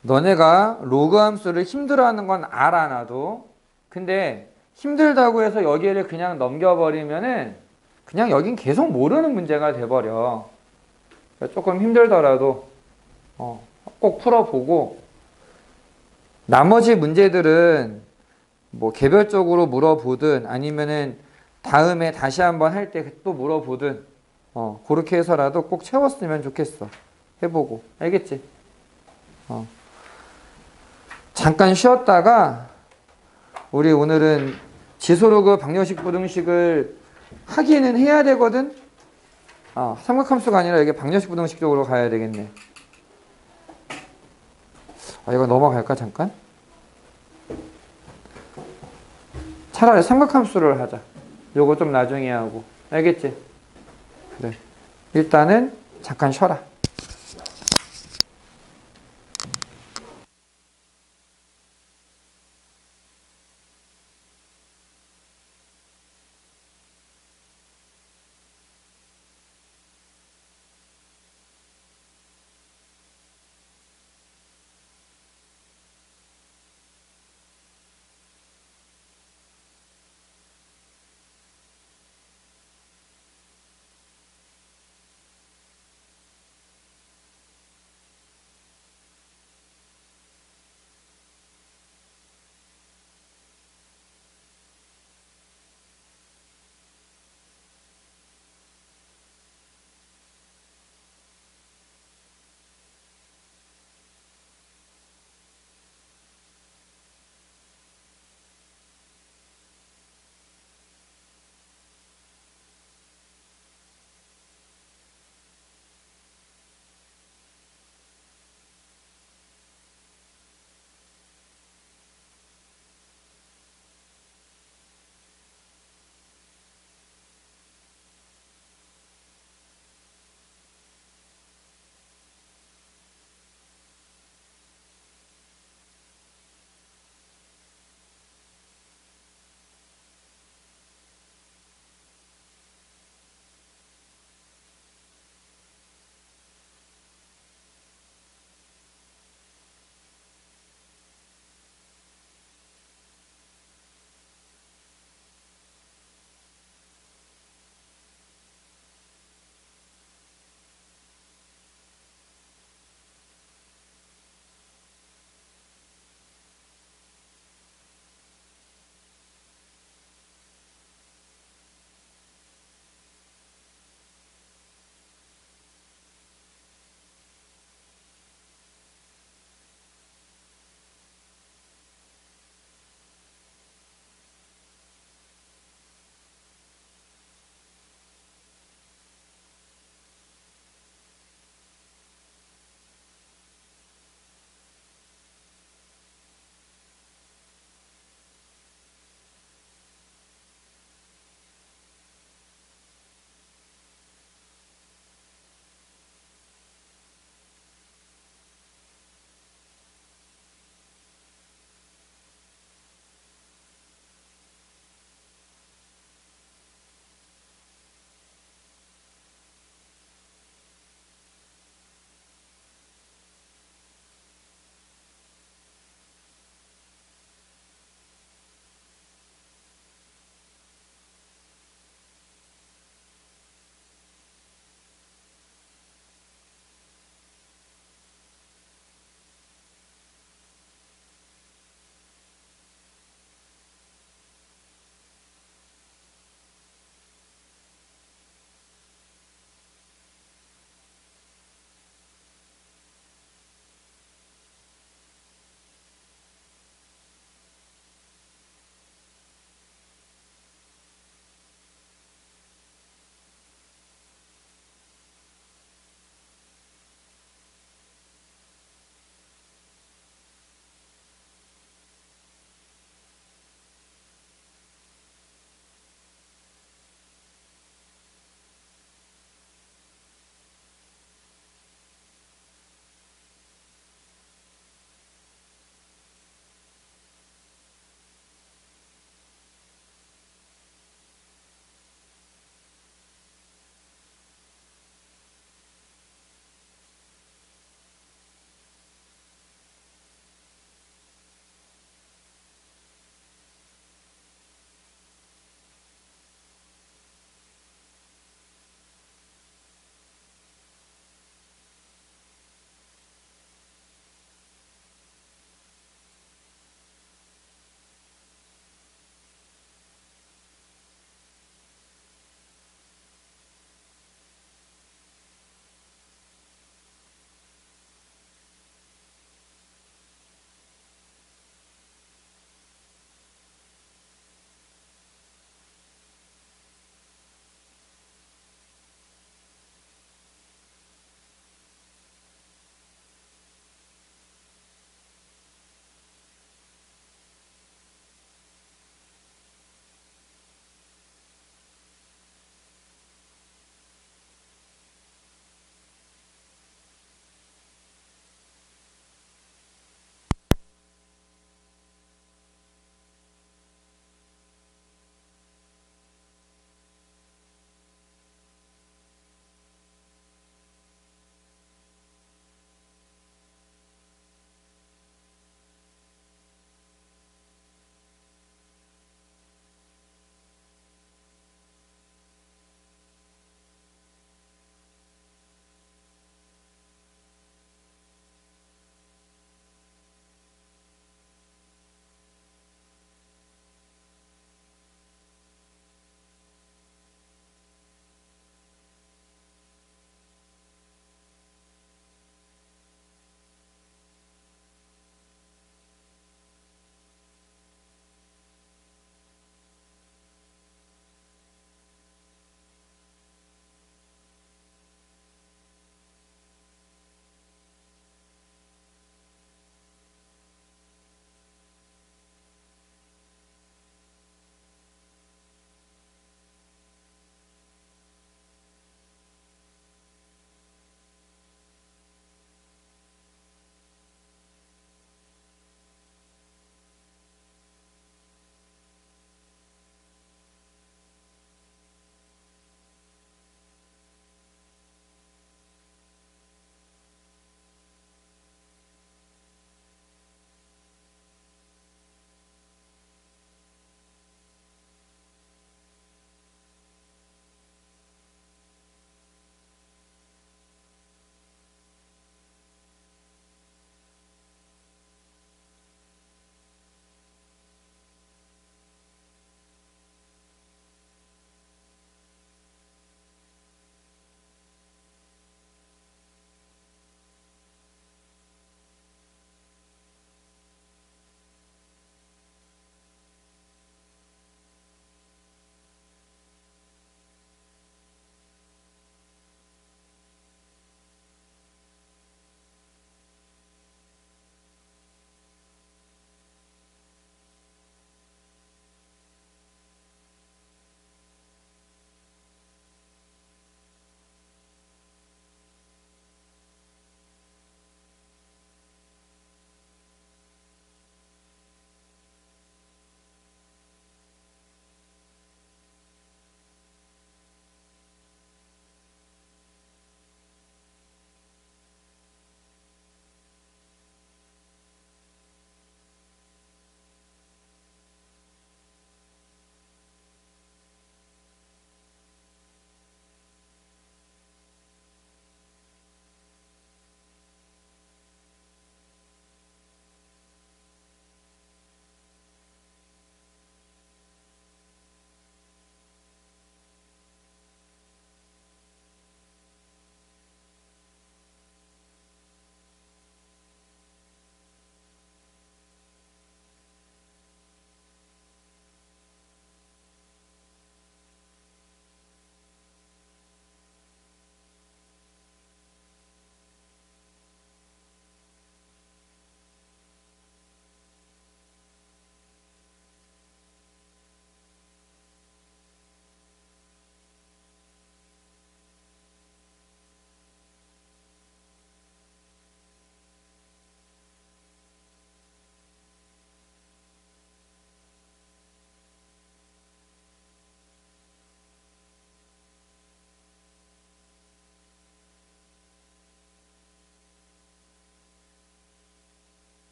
너네가 로그 함수를 힘들어하는 건 알아, 나도. 근데 힘들다고 해서 여기를 그냥 넘겨버리면은 그냥 여긴 계속 모르는 문제가 돼버려. 조금 힘들더라도 꼭 풀어보고 나머지 문제들은 뭐 개별적으로 물어보든 아니면은 다음에 다시 한번 할 때 또 물어보든 그렇게 해서라도 꼭 채웠으면 좋겠어. 해보고. 알겠지? 잠깐 쉬었다가 우리 오늘은 지소로그 방정식 부등식을 하기는 해야 되거든. 삼각함수가 아니라 이게 방정식 부등식 쪽으로 가야 되겠네. 이거 넘어갈까 잠깐? 차라리 삼각함수를 하자. 요거 좀 나중에 하고. 알겠지? 그래. 일단은 잠깐 쉬어라.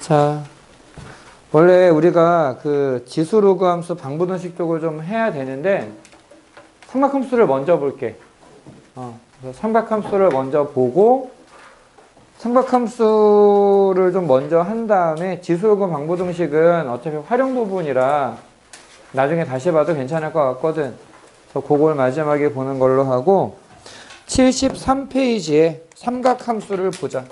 자, 원래 우리가 그 지수 로그 함수 방부등식 쪽을 좀 해야 되는데 삼각함수를 먼저 볼게. 그래서 삼각함수를 먼저 보고 삼각함수를 좀 먼저 한 다음에 지수 로그 방부등식은 어차피 활용 부분이라 나중에 다시 봐도 괜찮을 것 같거든. 그래서 그걸 마지막에 보는 걸로 하고 73페이지에 삼각함수를 보자.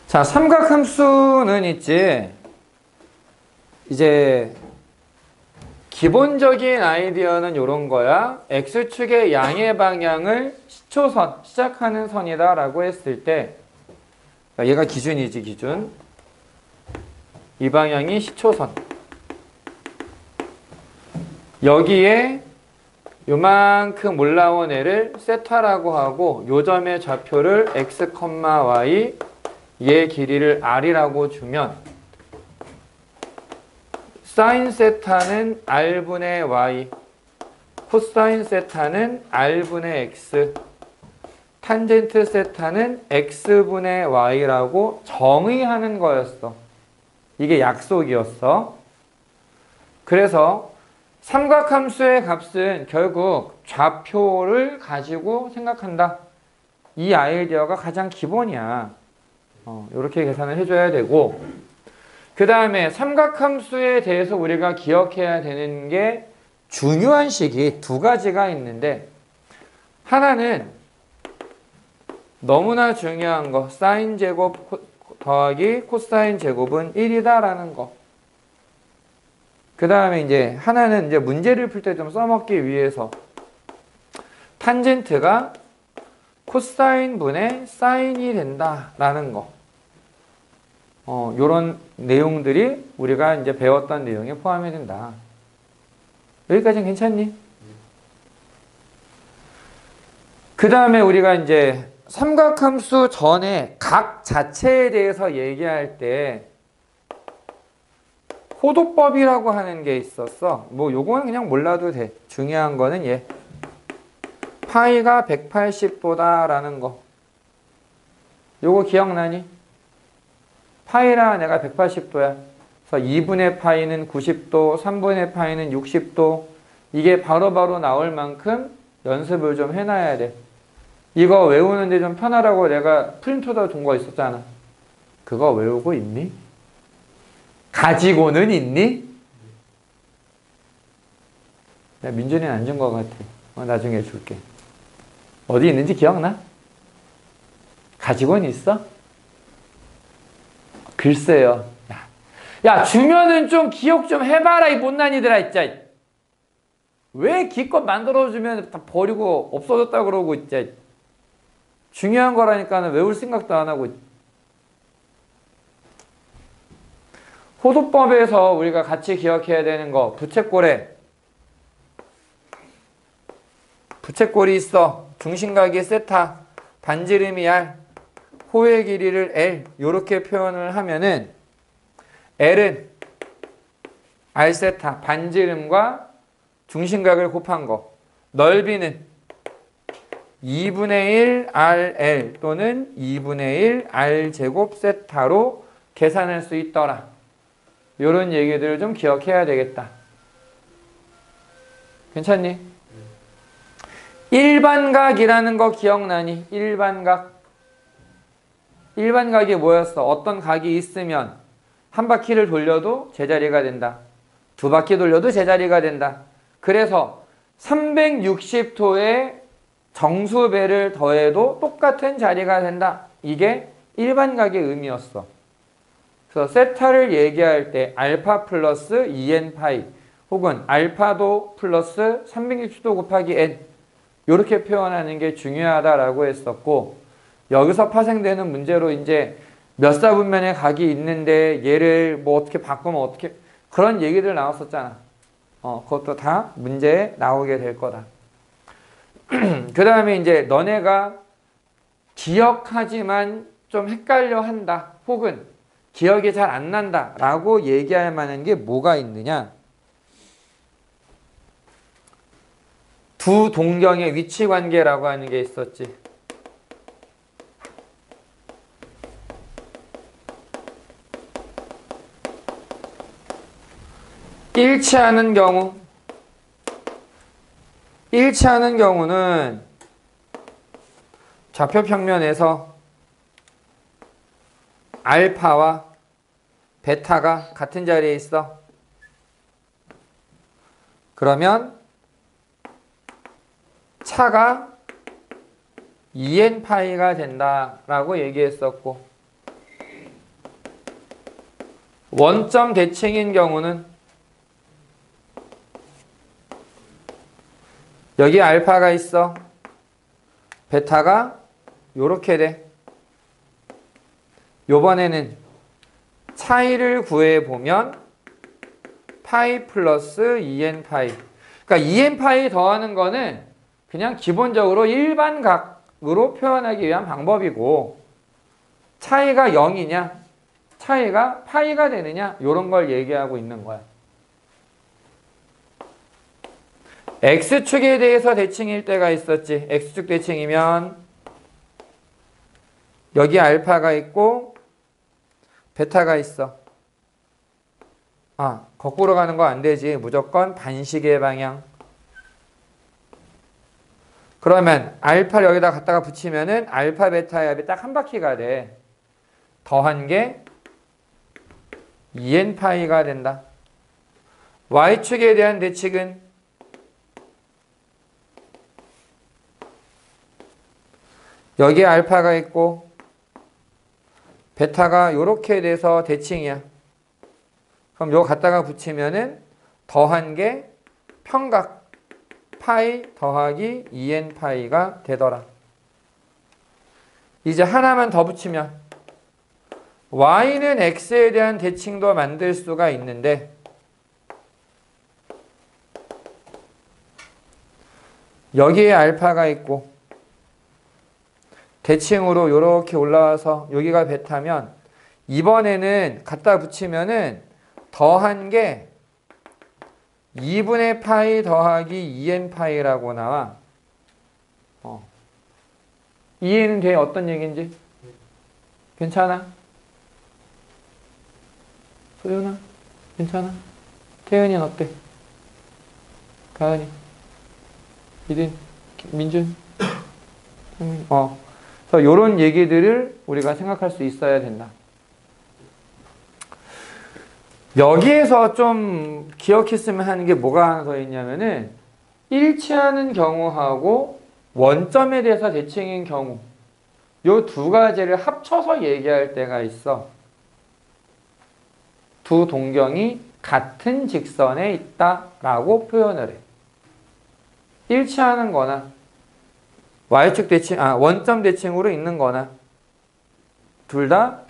자, 삼각함수는 있지. 이제 기본적인 아이디어는 이런 거야. X축의 양의 방향을 시초선, 시작하는 선이다 라고 했을 때 얘가 기준이지, 기준. 이 방향이 시초선. 여기에 요만큼 올라온 애를 세타라고 하고 요 점의 좌표를 x, y, 얘 길이를 r이라고 주면 사인 세타는 r분의 y, 코사인 세타는 r분의 x, 탄젠트 세타는 x분의 y라고 정의하는 거였어. 이게 약속이었어. 그래서 삼각함수의 값은 결국 좌표를 가지고 생각한다. 이 아이디어가 가장 기본이야. 이렇게 계산을 해줘야 되고, 그 다음에 삼각함수에 대해서 우리가 기억해야 되는 게 중요한 식이 두 가지가 있는데, 하나는 너무나 중요한 거, 사인 제곱 더하기 코사인 제곱은 1이다 라는 거. 그 다음에 이제 하나는 이제 문제를 풀 때 좀 써먹기 위해서 탄젠트가 코사인 분의 사인이 된다 라는 거. 요런 내용들이 우리가 이제 배웠던 내용에 포함이 된다. 여기까지는 괜찮니? 그 다음에 우리가 이제 삼각함수 전에 각 자체에 대해서 얘기할 때 호도법이라고 하는 게 있었어. 뭐 요거는 그냥 몰라도 돼. 중요한 거는 얘. 파이가 180도다 라는 거. 요거 기억나니? 파이라 내가 180도야. 그래서 2분의 파이는 90도, 3분의 파이는 60도. 이게 바로바로 나올 만큼 연습을 좀 해놔야 돼. 이거 외우는데 좀 편하라고 내가 프린트도 준 거 있었잖아. 그거 외우고 있니? 가지고는 있니? 야, 민준이는 안 준 거 같아. 나중에 줄게. 어디 있는지 기억나? 가지고는 있어? 글쎄요. 야, 주면은 좀 기억 좀 해봐라, 이 못난이들아, 진짜. 왜 기껏 만들어주면 다 버리고 없어졌다 그러고, 진짜. 중요한 거라니까는 외울 생각도 안 하고. 호도법에서 우리가 같이 기억해야 되는 거, 부채꼴에. 부채꼴이 있어. 중심각이 세타, 반지름이 r, 호의 길이를 L 이렇게 표현을 하면은 L은 R세타 반지름과 중심각을 곱한 거, 넓이는 2분의 1 RL 또는 2분의 1 R제곱 세타로 계산할 수 있더라. 이런 얘기들을 좀 기억해야 되겠다. 괜찮니? 일반각이라는 거 기억나니? 일반각. 일반각이 뭐였어? 어떤 각이 있으면 한 바퀴를 돌려도 제자리가 된다. 두 바퀴 돌려도 제자리가 된다. 그래서 360도의 정수배를 더해도 똑같은 자리가 된다. 이게 일반각의 의미였어. 그래서 세타를 얘기할 때 알파 플러스 2n 파이 혹은 알파도 플러스 360도 곱하기 n 이렇게 표현하는 게 중요하다라고 했었고, 여기서 파생되는 문제로 이제 몇 사분면의 각이 있는데 얘를 뭐 어떻게 바꾸면 어떻게, 그런 얘기들 나왔었잖아. 그것도 다 문제에 나오게 될 거다. 그 다음에 이제 너네가 기억하지만 좀 헷갈려 한다 혹은 기억이 잘 안 난다 라고 얘기할 만한 게 뭐가 있느냐. 두 동경의 위치 관계라고 하는 게 있었지. 일치하는 경우는 좌표 평면에서 알파와 베타가 같은 자리에 있어. 그러면 차가 2n파이가 된다라고 얘기했었고, 원점 대칭인 경우는 여기 알파가 있어. 베타가 요렇게 돼. 요번에는 차이를 구해보면 파이 플러스 2n파이. 그러니까 2n파이 더하는 거는 그냥 기본적으로 일반각으로 표현하기 위한 방법이고, 차이가 0이냐, 차이가 파이가 되느냐, 이런 걸 얘기하고 있는 거야. X축에 대해서 대칭일 때가 있었지. X축 대칭이면 여기 알파가 있고 베타가 있어. 거꾸로 가는 거 안 되지. 무조건 반시계 방향. 그러면 알파를 여기다 갖다가 붙이면은 알파 베타의 합이 딱 한 바퀴가 돼. 더한 게 2n파이가 된다. Y축에 대한 대칭은 여기에 알파가 있고 베타가 이렇게 돼서 대칭이야. 그럼 이거 갖다가 붙이면은 더한 게 평각 파이 더하기 2n파이가 되더라. 이제 하나만 더 붙이면 y는 x에 대한 대칭도 만들 수가 있는데, 여기에 알파가 있고 대칭으로 이렇게 올라와서 여기가 베타면 이번에는 갖다 붙이면은 더한 게 2분의 파이 더하기 2n파이라고 나와. 이해는 돼? 어떤 얘기인지? 괜찮아? 소연아? 괜찮아? 태연이는 어때? 가은이? 이든? 민준? 그래서 이런 얘기들을 우리가 생각할 수 있어야 된다. 여기에서 좀 기억했으면 하는 게 뭐가 하나 더 있냐면은, 일치하는 경우하고 원점에 대해서 대칭인 경우, 요 두 가지를 합쳐서 얘기할 때가 있어. 두 동경이 같은 직선에 있다라고 표현을 해. 일치하는 거나 Y축 대칭, 원점 대칭으로 있는 거나 둘 다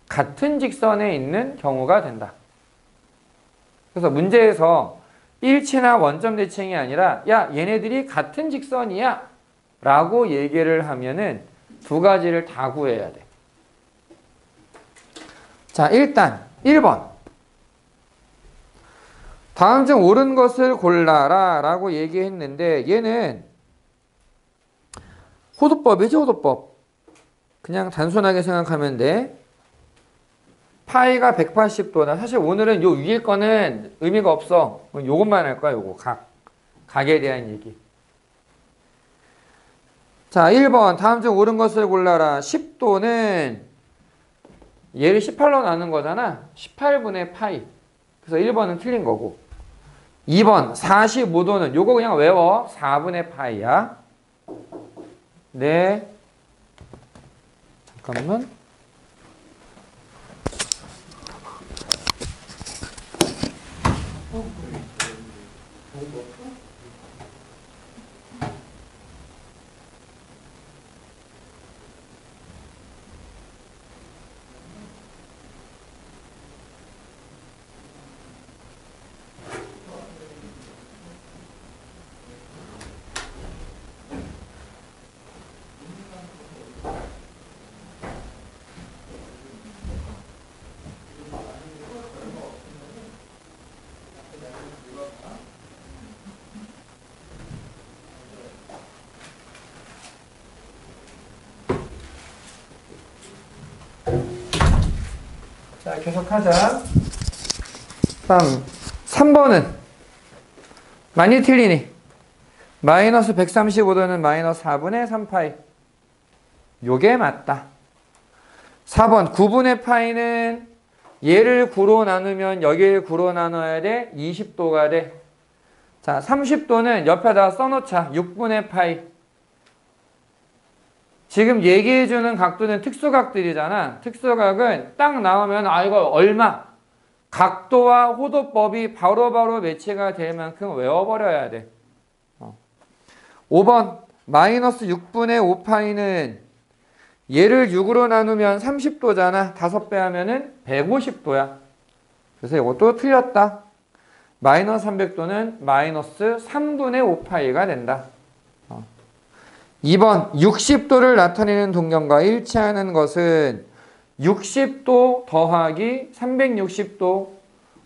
같은 직선에 있는 경우가 된다. 그래서 문제에서 일치나 원점 대칭이 아니라 야, 얘네들이 같은 직선이야 라고 얘기를 하면은 두 가지를 다 구해야 돼. 자, 일단 1번. 다음 중 옳은 것을 골라라 라고 얘기했는데, 얘는 호도법이지, 호도법. 그냥 단순하게 생각하면 돼. 파이가 180도다. 사실 오늘은 요 위에 거는 의미가 없어. 요것만 할 거야, 요거. 각에 대한 얘기. 자, 1번. 다음 중 옳은 것을 골라라. 10도는 얘를 18로 나눈 거잖아. 18분의 파이. 그래서 1번은 틀린 거고. 2번. 45도는 요거 그냥 외워. 4분의 파이야. 네. 잠깐만. 자, 계속하자. 다음 3번은 많이 틀리니? 마이너스 135도는 마이너스 4분의 3파이. 요게 맞다. 4번 9분의 파이는 얘를 9로 나누면 여기를 9로 나눠야 돼. 20도가 돼. 자, 30도는 옆에다 써놓자. 6분의 파이. 지금 얘기해주는 각도는 특수각들이잖아. 특수각은 딱 나오면 아 이거 얼마? 각도와 호도법이 바로바로 매치가 될 만큼 외워버려야 돼. 5번 마이너스 6분의 5파이는 얘를 6으로 나누면 30도잖아. 5배 하면은 150도야. 그래서 이것도 틀렸다. 마이너스 300도는 마이너스 3분의 5파이가 된다. 2번 60도를 나타내는 동경과 일치하는 것은 60도 더하기 360도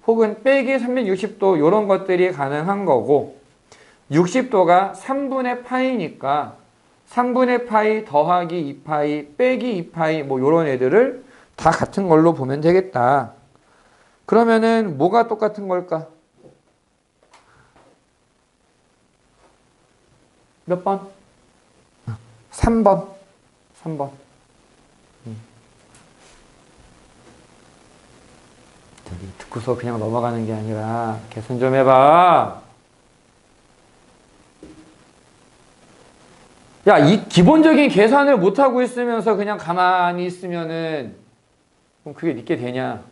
혹은 빼기 360도 이런 것들이 가능한 거고 60도가 3분의 파이니까 3분의 파이 더하기 2파이 빼기 2파이 뭐 이런 애들을 다 같은 걸로 보면 되겠다. 그러면은 뭐가 똑같은 걸까? 몇 번? 3번. 3번. 저기 듣고서 그냥 넘어가는 게 아니라 계산 좀 해봐. 야, 이 기본적인 계산을 못하고 있으면서 그냥 가만히 있으면은 그럼 그게 믿게 되냐?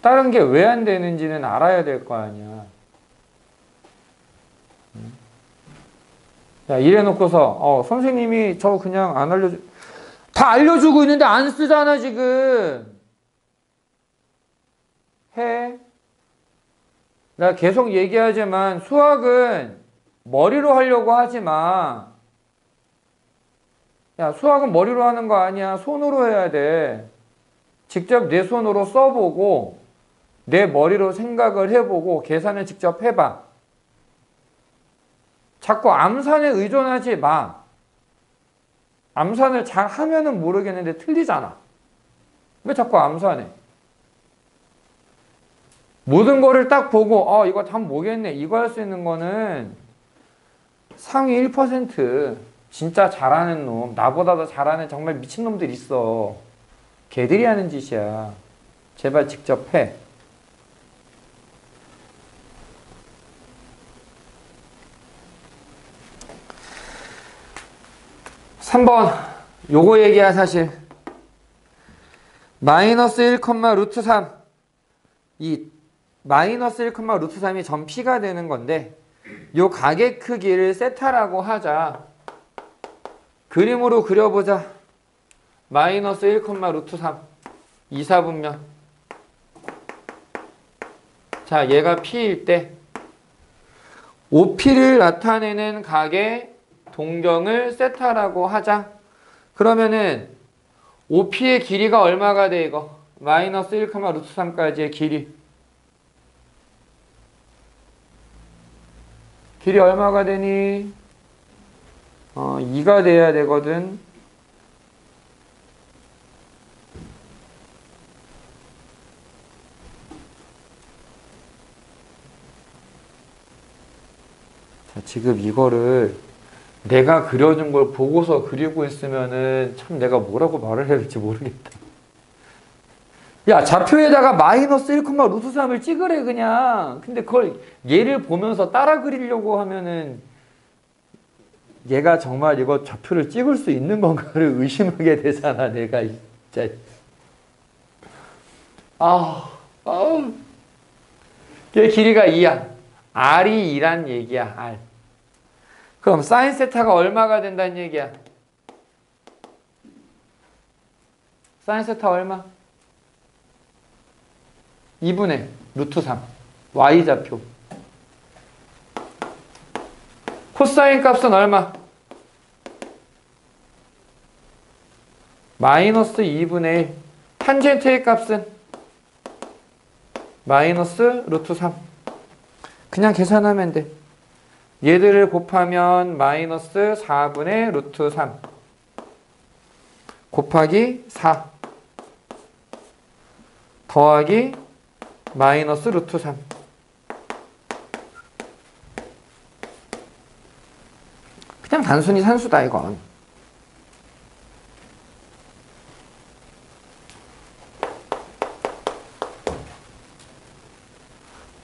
다른 게 왜 안 되는지는 알아야 될 거 아니야. 야, 이래놓고서 선생님이 저 그냥 안 알려주 다 알려주고 있는데 안 쓰잖아 지금. 해. 내가 계속 얘기하지만 수학은 머리로 하려고 하지 마. 야, 수학은 머리로 하는 거 아니야. 손으로 해야 돼. 직접 내 손으로 써보고 내 머리로 생각을 해보고 계산을 직접 해봐. 자꾸 암산에 의존하지 마. 암산을 잘 하면은 모르겠는데 틀리잖아. 왜 자꾸 암산해? 모든 거를 딱 보고 이거 답 뭐겠네. 이거 할 수 있는 거는 상위 1% 진짜 잘하는 놈, 나보다 더 잘하는 정말 미친놈들 있어. 걔들이 하는 짓이야. 제발 직접 해. (3번) 요거 얘기야 사실. 마이너스 1, 루트 3. 이 마이너스 1, 루트 3이 점 P가 되는 건데 요 각의 크기를 세타라고 하자. 그림으로 그려보자. 마이너스 1, 루트 3 이사분면. 자, 얘가 P일 때 OP를 나타내는 각의 동경을 세타라고 하자. 그러면은 OP의 길이가 얼마가 돼 이거? 마이너스 1, 루트 3까지의 길이. 길이 얼마가 되니? 2가 돼야 되거든. 자, 지금 이거를 내가 그려준 걸 보고서 그리고 있으면은 참 내가 뭐라고 말을 해야 될지 모르겠다. 야, 좌표에다가 마이너스 1, 루트 3을 찍으래 그냥. 근데 그걸 얘를 보면서 따라 그리려고 하면은 얘가 정말 이거 좌표를 찍을 수 있는 건가를 의심하게 되잖아 내가 진짜. 얘 길이가 2야. R이 2란 얘기야. R. 그럼 사인 세타가 얼마가 된다는 얘기야? 사인 세타 얼마? 2분의 루트 3 Y좌표. 코사인 값은 얼마? 마이너스 2분의 1. 탄젠트의 값은 마이너스 루트 3. 그냥 계산하면 돼. 얘들을 곱하면 마이너스 4분의 루트 3. 곱하기 4 더하기 마이너스 루트 3. 그냥 단순히 산수다 이건.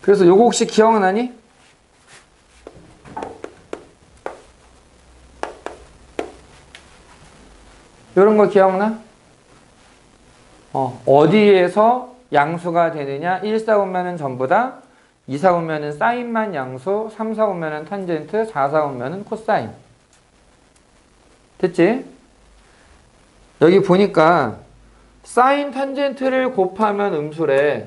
그래서 요거 혹시 기억나니? 요런 거 기억나? 어디에서 양수가 되느냐? 1, 4 오면은 전부 다, 2, 4 오면은 사인만 양수, 3, 4 오면은 탄젠트, 4, 4 오면은 코사인. 됐지? 여기 보니까 사인 탄젠트를 곱하면 음수래.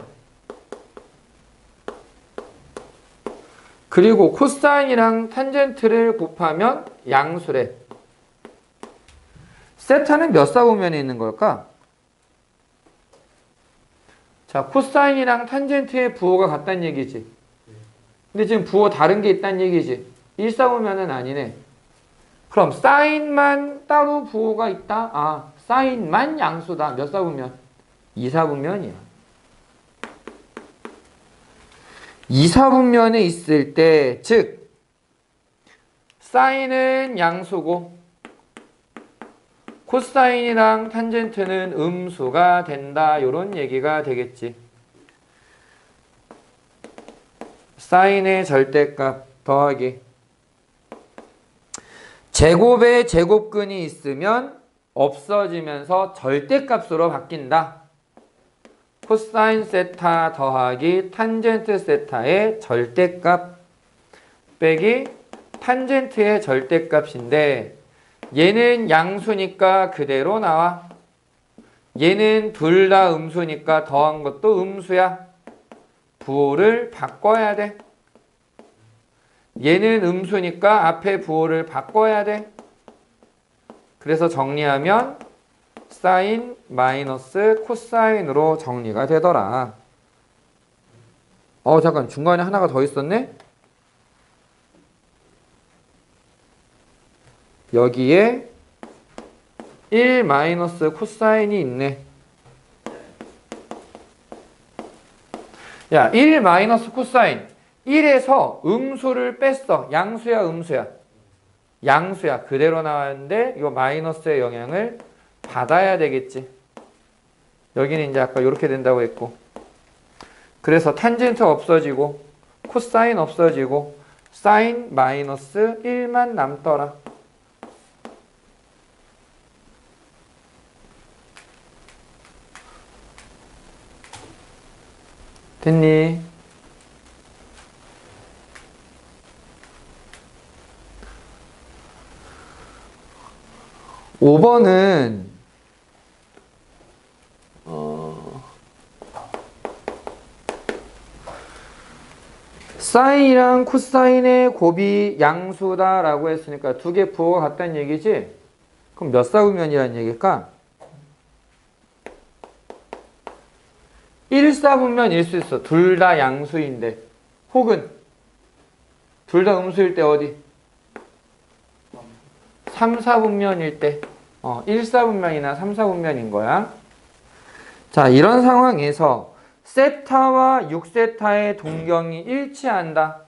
그리고 코사인이랑 탄젠트를 곱하면 양수래. 세타는 몇 사분면에 있는 걸까? 자, 코사인이랑 탄젠트의 부호가 같다는 얘기지. 근데 지금 부호 다른 게 있다는 얘기지. 1 사분면은 아니네. 그럼 사인만 따로 부호가 있다? 아, 사인만 양수다. 몇 사분면? 2 사분면이야. 2 사분면에 있을 때, 즉 사인은 양수고 코사인이랑 탄젠트는 음수가 된다. 이런 얘기가 되겠지. 사인의 절대값 더하기 제곱에 제곱근이 있으면 없어지면서 절대값으로 바뀐다. 코사인 세타 더하기 탄젠트 세타의 절대값 빼기 탄젠트의 절대값인데 얘는 양수니까 그대로 나와. 얘는 둘 다 음수니까 더한 것도 음수야. 부호를 바꿔야 돼. 얘는 음수니까 앞에 부호를 바꿔야 돼. 그래서 정리하면 사인 마이너스 코사인으로 정리가 되더라. 잠깐 중간에 하나가 더 있었네. 여기에 1 마이너스 코사인이 있네. 야, 1 마이너스 코사인 1에서 음수를 뺐어. 양수야 음수야? 양수야. 그대로 나왔는데 이거 마이너스의 영향을 받아야 되겠지. 여기는 이제 아까 이렇게 된다고 했고, 그래서 탄젠트 없어지고 코사인 없어지고 사인 마이너스 1만 남더라. 됐니? (5번은) 사인이랑 코사인의 곱이 양수다라고 했으니까 두 개 부호가 같다는 얘기지? 그럼 몇 사분면이라는 얘기일까? 1사분면일 수 있어. 둘 다 양수인데. 혹은 둘 다 음수일 때 어디? 3사분면일 때. 1사분면이나 3사분면인 거야. 자, 이런 상황에서 세타와 6세타의 동경이 일치한다.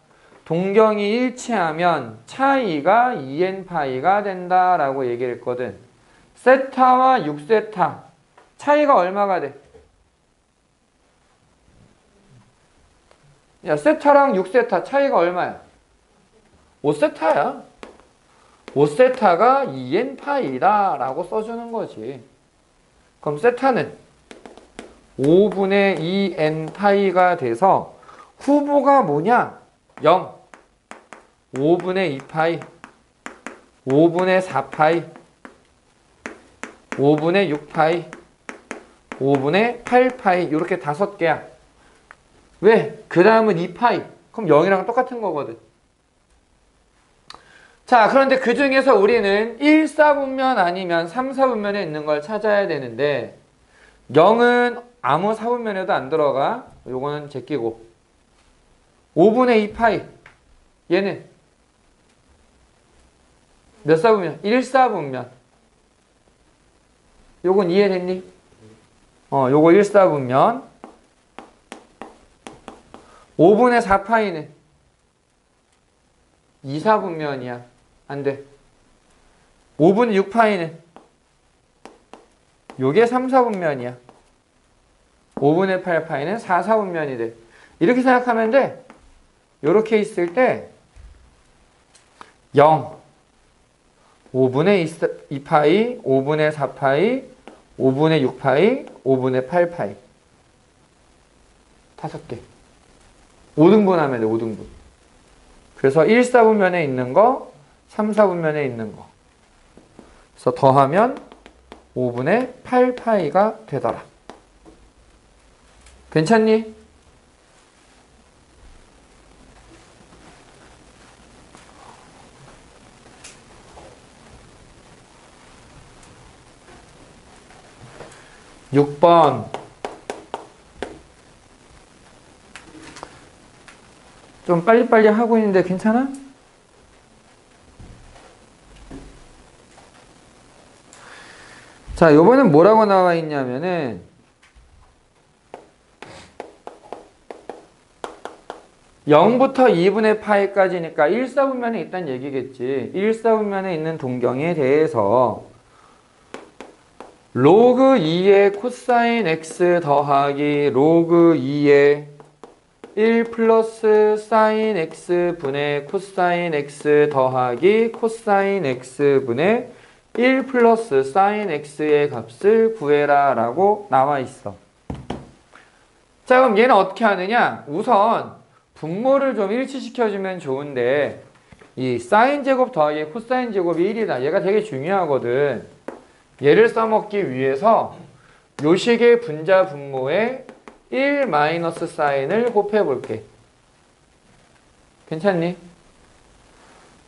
동경이 일치하면 차이가 2n파이가 된다라고 얘기를 했거든. 세타와 6세타 차이가 얼마가 돼? 야, 세타랑 6세타 차이가 얼마야? 5세타야. 5세타가 2n파이다 라고 써주는 거지. 그럼 세타는 5분의 2n파이가 돼서 후보가 뭐냐? 0, 5분의 2파이, 5분의 4파이, 5분의 6파이, 5분의 8파이 이렇게 5개야. 왜? 그 다음은 2파이. 그럼 0이랑 똑같은 거거든. 자, 그런데 그 중에서 우리는 1사분면 아니면 3사분면에 있는 걸 찾아야 되는데 0은 아무 사분면에도 안 들어가. 요거는 제끼고 5분의 2파이 얘는 몇 사분면? 1사분면. 요건 이해됐니? 요거 1사분면 5분의 4파이는 2사분면이야. 안 돼. 5분의 6파이는 요게 3사분면이야. 5분의 8파이는 4사분면이 돼. 이렇게 생각하면 돼. 요렇게 있을 때 0, 5분의 2파이, 5분의 4파이, 5분의 6파이, 5분의 8파이 5개 5등분 하면 돼. 5등분. 그래서 1사분면에 있는 거, 3사분면에 있는 거. 그래서 더하면 5분의 8파이가 되더라. 괜찮니? 육 번 좀 빨리빨리 하고 있는데 괜찮아? 자, 요번엔 뭐라고 나와 있냐면은 0부터 2분의 파이까지니까 1사분면에 있다는 얘기겠지. 1사분면에 있는 동경에 대해서 로그 2의 코사인 x 더하기 로그 2의 1 플러스 사인 x 분의 코사인 x 더하기 코사인 x 분의 1 플러스 사인 x의 값을 구해라 라고 나와 있어. 자, 그럼 얘는 어떻게 하느냐? 우선 분모를 좀 일치시켜주면 좋은데 이 사인 제곱 더하기 코사인 제곱이 1이다. 얘가 되게 중요하거든. 얘를 써먹기 위해서 요 식의 분자 분모에 1 마이너스 사인을 곱해볼게. 괜찮니?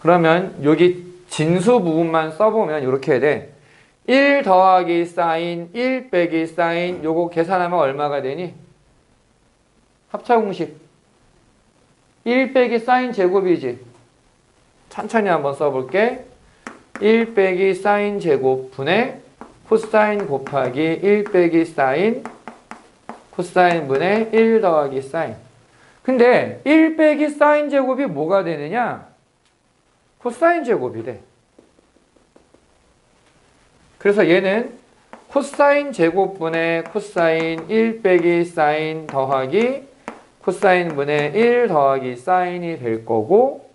그러면 여기 진수 부분만 써보면 이렇게 돼. 1 더하기 사인, 1 빼기 사인, 요거 계산하면 얼마가 되니? 합차공식. 1 빼기 사인 제곱이지. 천천히 한번 써볼게. 1 빼기 사인 제곱 분의 코사인 곱하기 1 빼기 사인 코사인 분의 1 더하기 사인. 근데 1 빼기 사인 제곱이 뭐가 되느냐? 코사인 제곱이 돼. 그래서 얘는 코사인 제곱분의 코사인 1 빼기 사인 더하기 코사인 분의 1 더하기 사인이 될 거고,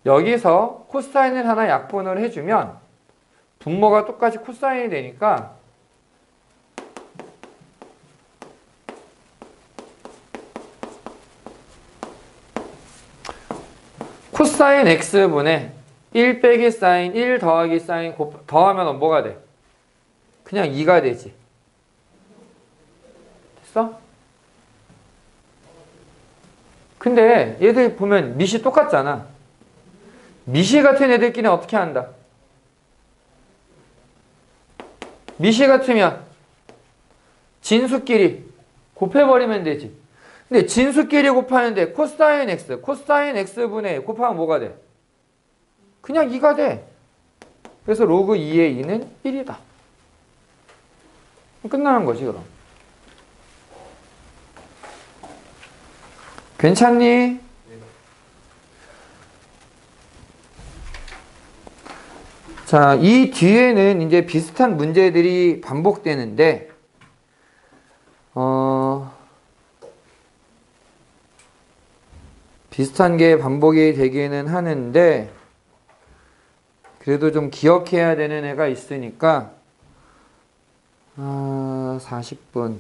여기서 코사인을 하나 약분을 해주면 분모가 똑같이 코사인이 되니까 코사인 x분의 1 빼기 사인 1 더하기 사인 더하면 뭐가 돼? 그냥 2가 되지. 됐어? 근데 얘들 보면 밑이 똑같잖아. 밑이 같은 애들끼리는 어떻게 한다? 밑이 같으면 진수끼리 곱해버리면 되지. 근데 진수끼리 곱하는데 코사인 x분의 곱하면 뭐가 돼? 그냥 2가 돼. 그래서 로그 2의 2는 1이다. 끝나는 거지 그럼. 괜찮니? 자, 이 뒤에는 이제 비슷한 문제들이 반복되는데, 비슷한 게 반복이 되기는 하는데, 그래도 좀 기억해야 되는 애가 있으니까, 40분.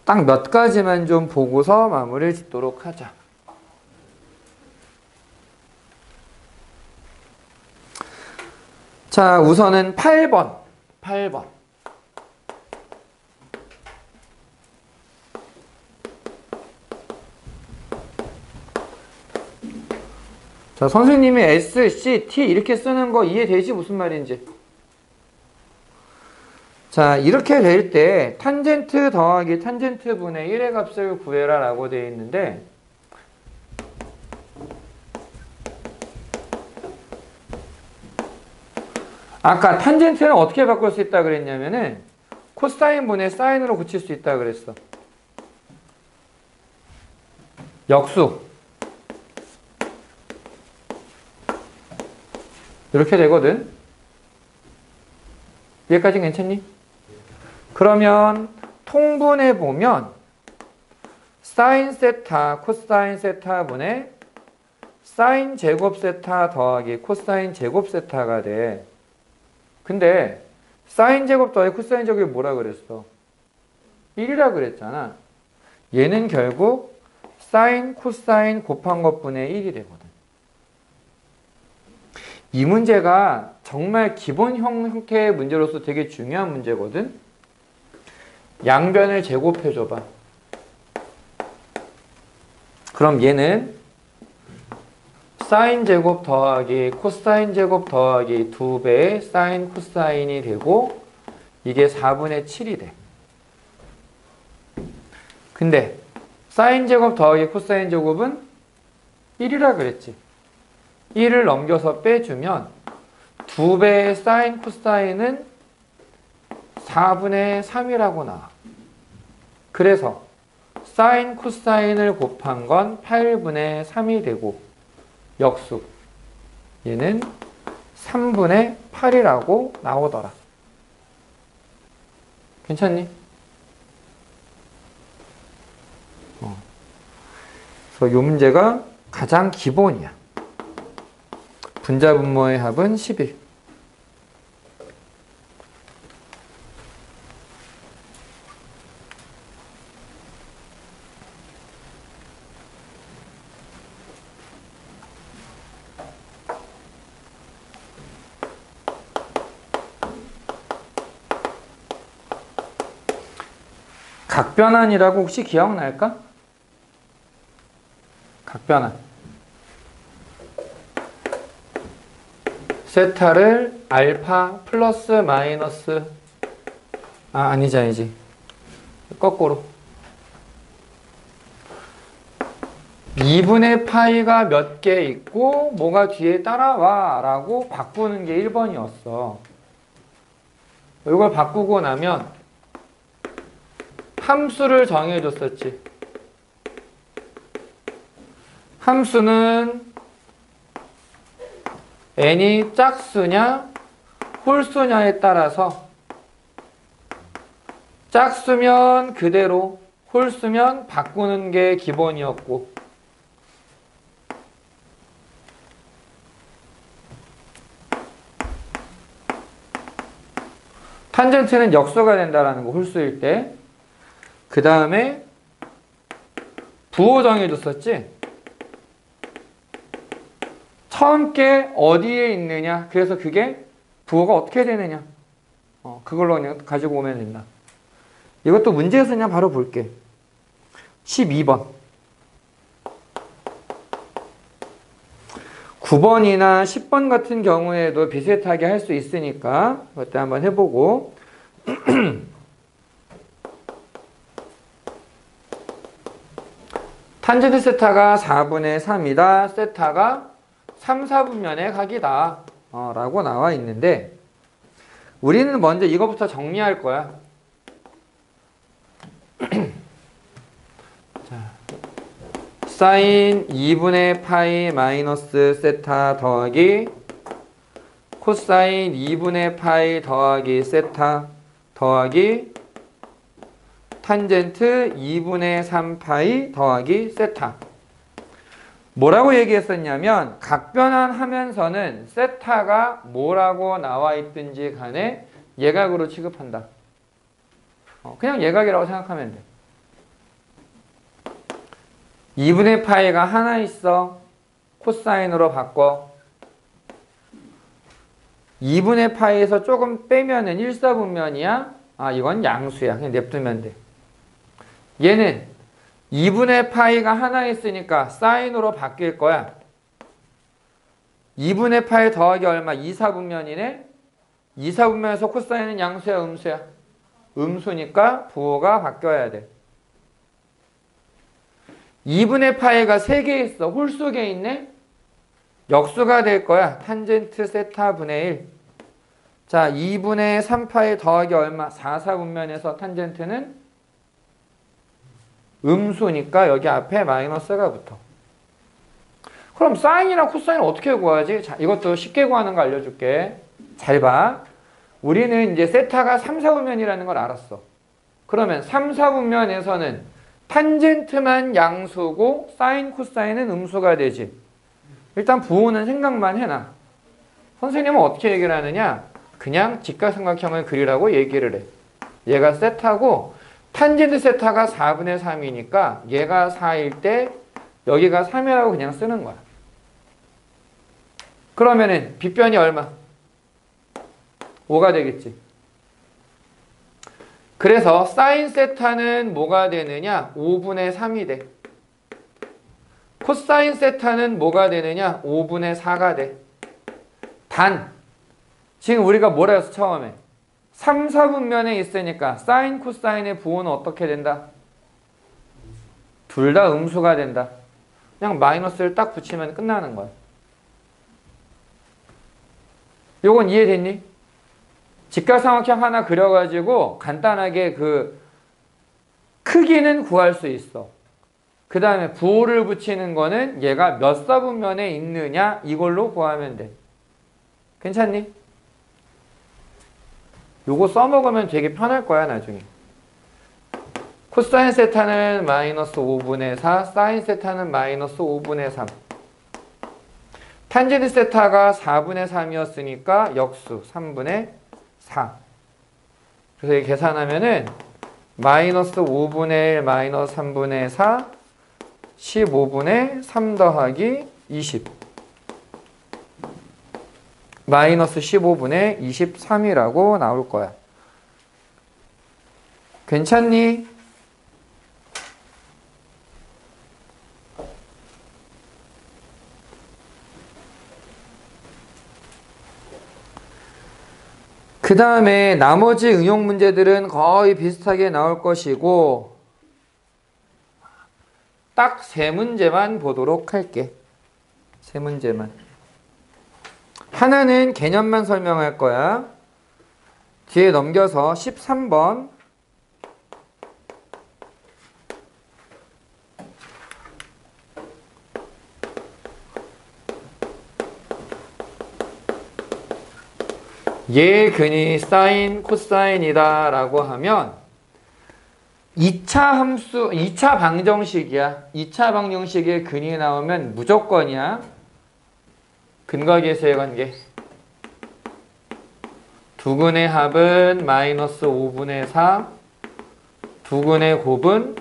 딱 몇 가지만 좀 보고서 마무리를 짓도록 하자. 자, 우선은 8번. 자, 선생님이 S, C, T 이렇게 쓰는 거 이해되지? 무슨 말인지. 자, 이렇게 될 때 탄젠트 더하기 탄젠트 분의 1의 값을 구해라 라고 되어 있는데, 아까 탄젠트는 어떻게 바꿀 수 있다 그랬냐면은 코사인 분의 사인으로 고칠 수 있다 그랬어. 역수. 이렇게 되거든. 여기까지 괜찮니? 그러면 통분해 보면 사인 세타 코사인 세타 분의 사인 제곱 세타 더하기 코사인 제곱 세타가 돼. 근데 사인 제곱 더하기 코사인 제곱이 뭐라 그랬어? 1이라 그랬잖아. 얘는 결국 사인 코사인 곱한 것분의 1이 되거든. 이 문제가 정말 기본 형태의 문제로서 되게 중요한 문제거든. 양변을 제곱해줘봐. 그럼 얘는 사인 제곱 더하기 코사인 제곱 더하기 2배의 사인 코사인이 되고 이게 4분의 7이 돼. 근데 사인 제곱 더하기 코사인 제곱은 1이라 그랬지. 1을 넘겨서 빼주면 2배의 사인 코사인은 4분의 3이라고 나와. 그래서 사인 코사인을 곱한 건 8분의 3이 되고 역수 얘는 3분의 8이라고 나오더라. 괜찮니? 그래서 이 문제가 가장 기본이야. 분자 분모의 합은 11. 각변환이라고 혹시 기억날까? 각변환. 세타를 알파 플러스 마이너스 아니지 거꾸로 2분의 파이가 몇 개 있고 뭐가 뒤에 따라와 라고 바꾸는 게 1번이었어. 이걸 바꾸고 나면 함수를 정해줬었지. 함수는 n이 짝수냐 홀수냐에 따라서 짝수면 그대로 홀수면 바꾸는 게 기본이었고 탄젠트는 역수가 된다라는 거 홀수일 때. 그 다음에 부호 정해줬었지. 처음 게 어디에 있느냐. 그래서 그게 부호가 어떻게 되느냐. 그걸로 그냥 가지고 오면 된다. 이것도 문제에서 그냥 바로 볼게. 12번. 9번이나 10번 같은 경우에도 비슷하게 할 수 있으니까 그때 한번 해보고 탄젠트 세타가 4분의 3이다. 세타가 3, 4분면의 각이다. 라고 나와 있는데 우리는 먼저 이거부터 정리할 거야. 자, 사인 2분의 파이 마이너스 세타 더하기 코사인 2분의 파이 더하기 세타 더하기 탄젠트 2분의 3파이 더하기 세타. 뭐라고 얘기했었냐면 각변환 하면서는 세타가 뭐라고 나와 있든지 간에 예각으로 취급한다. 그냥 예각이라고 생각하면 돼. 2분의 파이가 하나 있어. 코사인으로 바꿔. 2분의 파이에서 조금 빼면은 1사분면이야. 이건 양수야. 그냥 냅두면 돼. 얘는 2분의 파이가 하나 있으니까 사인으로 바뀔 거야. 2분의 파이 더하기 얼마? 2사분면이네. 2사분면에서 코사인은 양수야, 음수야? 음수니까 부호가 바뀌어야 돼. 2분의 파이가 3개 있어. 홀수계 있네. 역수가 될 거야. 탄젠트 세타 분의 1. 자, 2분의 3파이 더하기 얼마? 4, 4분면에서 탄젠트는 음수니까 여기 앞에 마이너스가 붙어. 그럼 사인이랑 코사인을 어떻게 구하지? 자, 이것도 쉽게 구하는 거 알려줄게. 잘 봐. 우리는 이제 세타가 3, 4분면이라는 걸 알았어. 그러면 3, 4분면에서는 탄젠트만 양수고 사인, 코사인은 음수가 되지. 일단 부호는 생각만 해놔. 선생님은 어떻게 얘기를 하느냐? 그냥 직각삼각형을 그리라고 얘기를 해. 얘가 세타고 탄젠트 세타가 4분의 3이니까 얘가 4일 때 여기가 3이라고 그냥 쓰는 거야. 그러면은 빗변이 얼마? 5가 되겠지. 그래서 사인 세타는 뭐가 되느냐? 5분의 3이 돼. 코사인 세타는 뭐가 되느냐? 5분의 4가 돼. 단 지금 우리가 뭐라 했어 처음에? 3, 4분면에 있으니까 사인, 코사인의 부호는 어떻게 된다? 둘 다 음수가 된다. 그냥 마이너스를 딱 붙이면 끝나는 거야. 요건 이해됐니? 직각삼각형 하나 그려가지고 간단하게 그 크기는 구할 수 있어. 그 다음에 부호를 붙이는 거는 얘가 몇 사분면에 있느냐 이걸로 구하면 돼. 괜찮니? 요거 써먹으면 되게 편할 거야 나중에. 코사인 세타는 마이너스 5분의 4, 사인 세타는 마이너스 5분의 3. 탄젠트 세타가 4분의 3이었으니까 역수 3분의 4. 그래서 이 계산하면은 마이너스 5분의 1 마이너스 3분의 4 15분의 3 더하기 20 마이너스 15분의 23이라고 나올 거야. 괜찮니? 그 다음에 나머지 응용 문제들은 거의 비슷하게 나올 것이고 딱 3문제만 보도록 할게. 3문제만. 하나는 개념만 설명할 거야. 뒤에 넘겨서 13번. 얘 근이 사인, 코사인이다 라고 하면 2차 함수, 2차 방정식이야. 2차 방정식에 근이 나오면 무조건이야. 근과 계수의 관계. 두근의 합은 마이너스 5분의 4, 두근의 곱은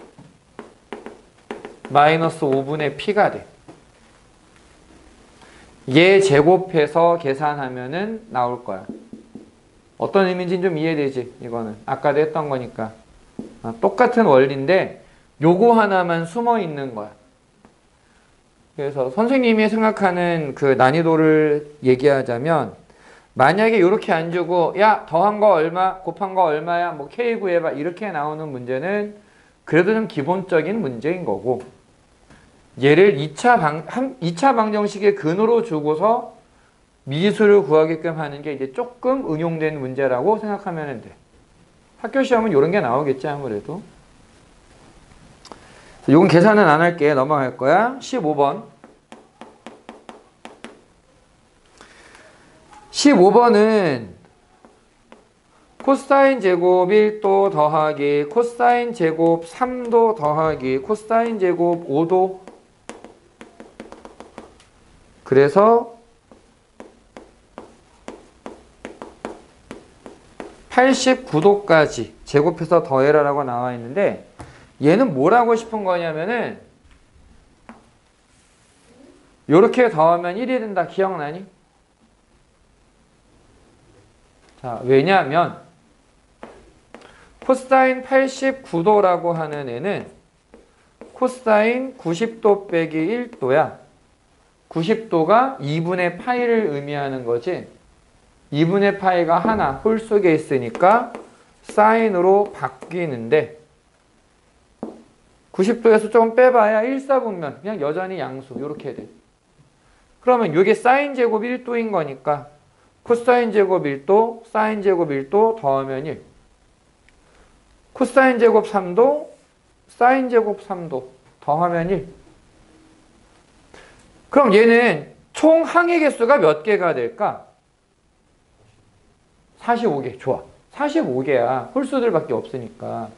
마이너스 5분의 p가 돼. 얘 제곱해서 계산하면은 나올 거야. 어떤 의미인지는 좀 이해되지? 이거는 아까도 했던 거니까. 똑같은 원리인데 요거 하나만 숨어 있는 거야. 그래서 선생님이 생각하는 그 난이도를 얘기하자면 만약에 이렇게 안 주고 야 더한 거 얼마 곱한 거 얼마야 뭐 K 구해봐 이렇게 나오는 문제는 그래도 좀 기본적인 문제인 거고 얘를 2차 방정식의 근으로 주고서 미수를 구하게끔 하는 게 이제 조금 응용된 문제라고 생각하면 돼. 학교 시험은 이런 게 나오겠지 아무래도. 이건 계산은 안 할게. 넘어갈 거야. 15번. 15번은 코사인 제곱 1도 더하기 코사인 제곱 3도 더하기 코사인 제곱 5도. 그래서 89도까지 제곱해서 더해라 라고 나와 있는데 얘는 뭘 하고 싶은 거냐면은 요렇게 더하면 1이 된다. 기억나니? 자, 왜냐하면 코사인 89도라고 하는 애는 코사인 90도 빼기 1도야. 90도가 2분의 파이를 의미하는 거지. 2분의 파이가 하나 홀 속에 있으니까 사인으로 바뀌는데 90도에서 조금 빼봐야 1사분면 그냥 여전히 양수 이렇게 돼. 그러면 이게 사인 제곱 1도인 거니까 코사인 제곱 1도, 사인 제곱 1도 더하면 1. 코사인 제곱 3도, 사인 제곱 3도 더하면 1. 그럼 얘는 총 항의 개수가 몇 개가 될까? 45개. 좋아. 45개야. 홀수들밖에 없으니까.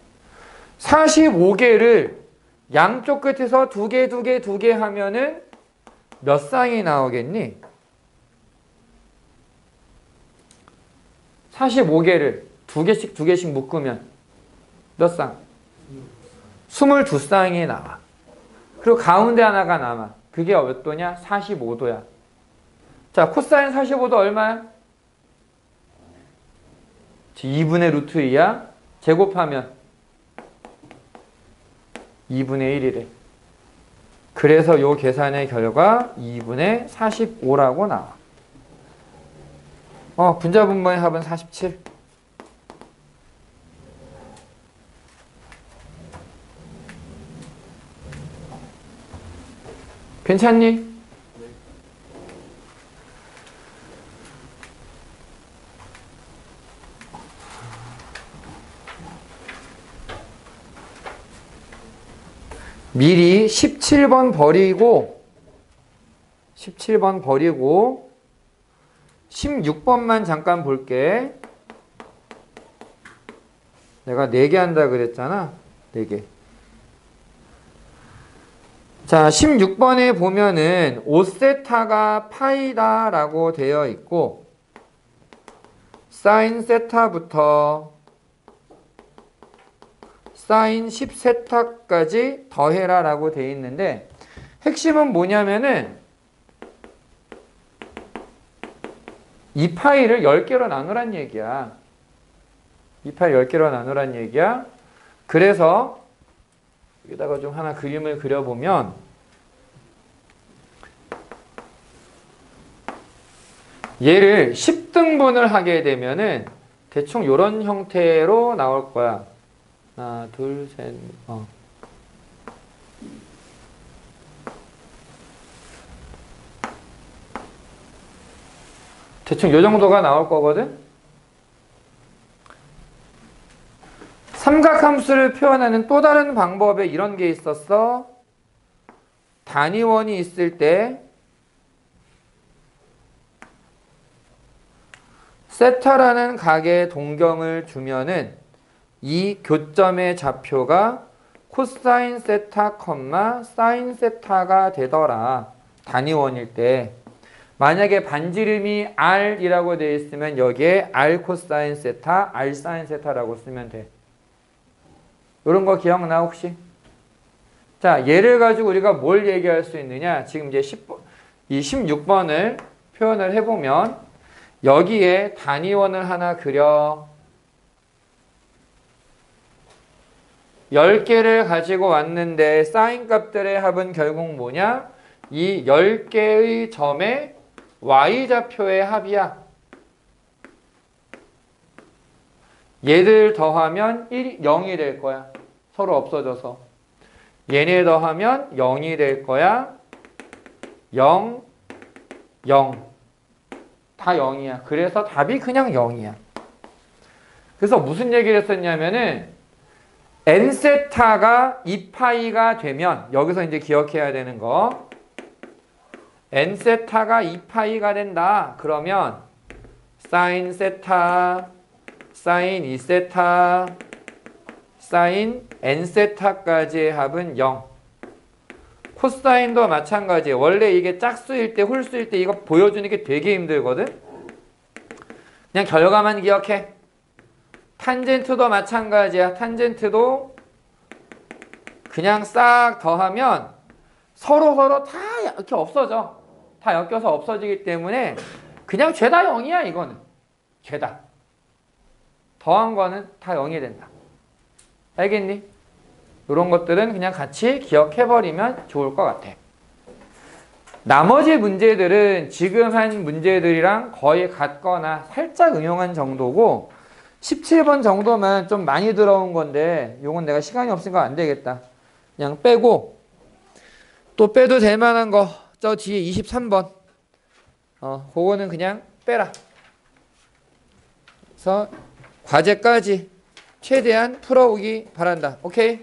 45개를 양쪽 끝에서 2개, 2개, 2개 하면은 몇 쌍이 나오겠니? 45개를 2개씩 2개씩 묶으면 몇 쌍? 22쌍이 나와. 그리고 가운데 하나가 남아. 그게 몇 도냐? 45도야. 자, 코사인 45도 얼마야? 2분의 루트 2야. 제곱하면 2분의 1이래. 그래서 요 계산의 결과 2분의 45라고 나와. 분자분모의 합은 47. 괜찮니? 미리 17번 버리고 16번만 잠깐 볼게. 내가 4개 한다 그랬잖아. 4개. 자, 16번에 보면은 5세타가 파이다 라고 되어 있고 사인 세타부터 사인 10세타까지 더해라 라고 되어 있는데 핵심은 뭐냐면은 이 파이를 10개로 나누란 얘기야. 이 파이를 10개로 나누란 얘기야. 그래서 여기다가 좀 하나 그림을 그려보면 얘를 10등분을 하게 되면은 대충 이런 형태로 나올 거야. 하나, 둘, 셋, 대충 이 정도가 나올 거거든? 삼각함수를 표현하는 또 다른 방법에 이런 게 있었어. 단위원이 있을 때 세타라는 각의 동경을 주면은 이 교점의 좌표가 코사인 세타, 사인 세타가 되더라. 단위원일 때. 만약에 반지름이 r이라고 되어 있으면 여기에 r 코사인 세타, r 사인 세타라고 쓰면 돼. 이런 거 기억나 혹시? 자, 얘를 가지고 우리가 뭘 얘기할 수 있느냐? 지금 이제 16번을 표현을 해보면 여기에 단위원을 하나 그려. 10개를 가지고 왔는데 사인 값들의 합은 결국 뭐냐? 이 10개의 점의 y좌표의 합이야. 얘들 더하면 0이 될 거야. 서로 없어져서. 얘네 더하면 0이 될 거야. 0, 0. 다 0이야. 그래서 답이 그냥 0이야. 그래서 무슨 얘기를 했었냐면은 n세타가 2파이가 되면 여기서 이제 기억해야 되는 거 n세타가 2파이가 된다. 그러면 사인 세타, 사인 2세타, 사인 n세타까지의 합은 0. 코사인도 마찬가지예요. 원래 이게 짝수일 때, 홀수일 때 이거 보여주는 게 되게 힘들거든. 그냥 결과만 기억해. 탄젠트도 마찬가지야. 탄젠트도 그냥 싹 더하면 서로 다 이렇게 없어져. 다 엮여서 없어지기 때문에 그냥 죄다 0이야 이거는. 죄다. 더한 거는 다 0이 된다. 알겠니? 이런 것들은 그냥 같이 기억해버리면 좋을 것 같아. 나머지 문제들은 지금 한 문제들이랑 거의 같거나 살짝 응용한 정도고 17번 정도만 좀 많이 들어온 건데 요건 내가 시간이 없으니까 안 되겠다. 그냥 빼고 또 빼도 될 만한 거 저 뒤에 23번 그거는 그냥 빼라. 그래서 과제까지 최대한 풀어오기 바란다. 오케이?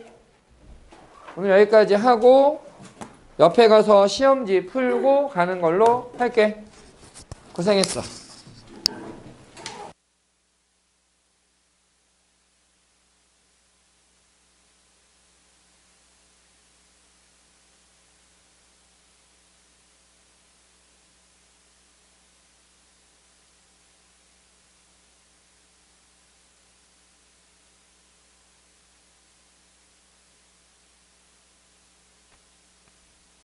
오늘 여기까지 하고 옆에 가서 시험지 풀고 가는 걸로 할게. 고생했어.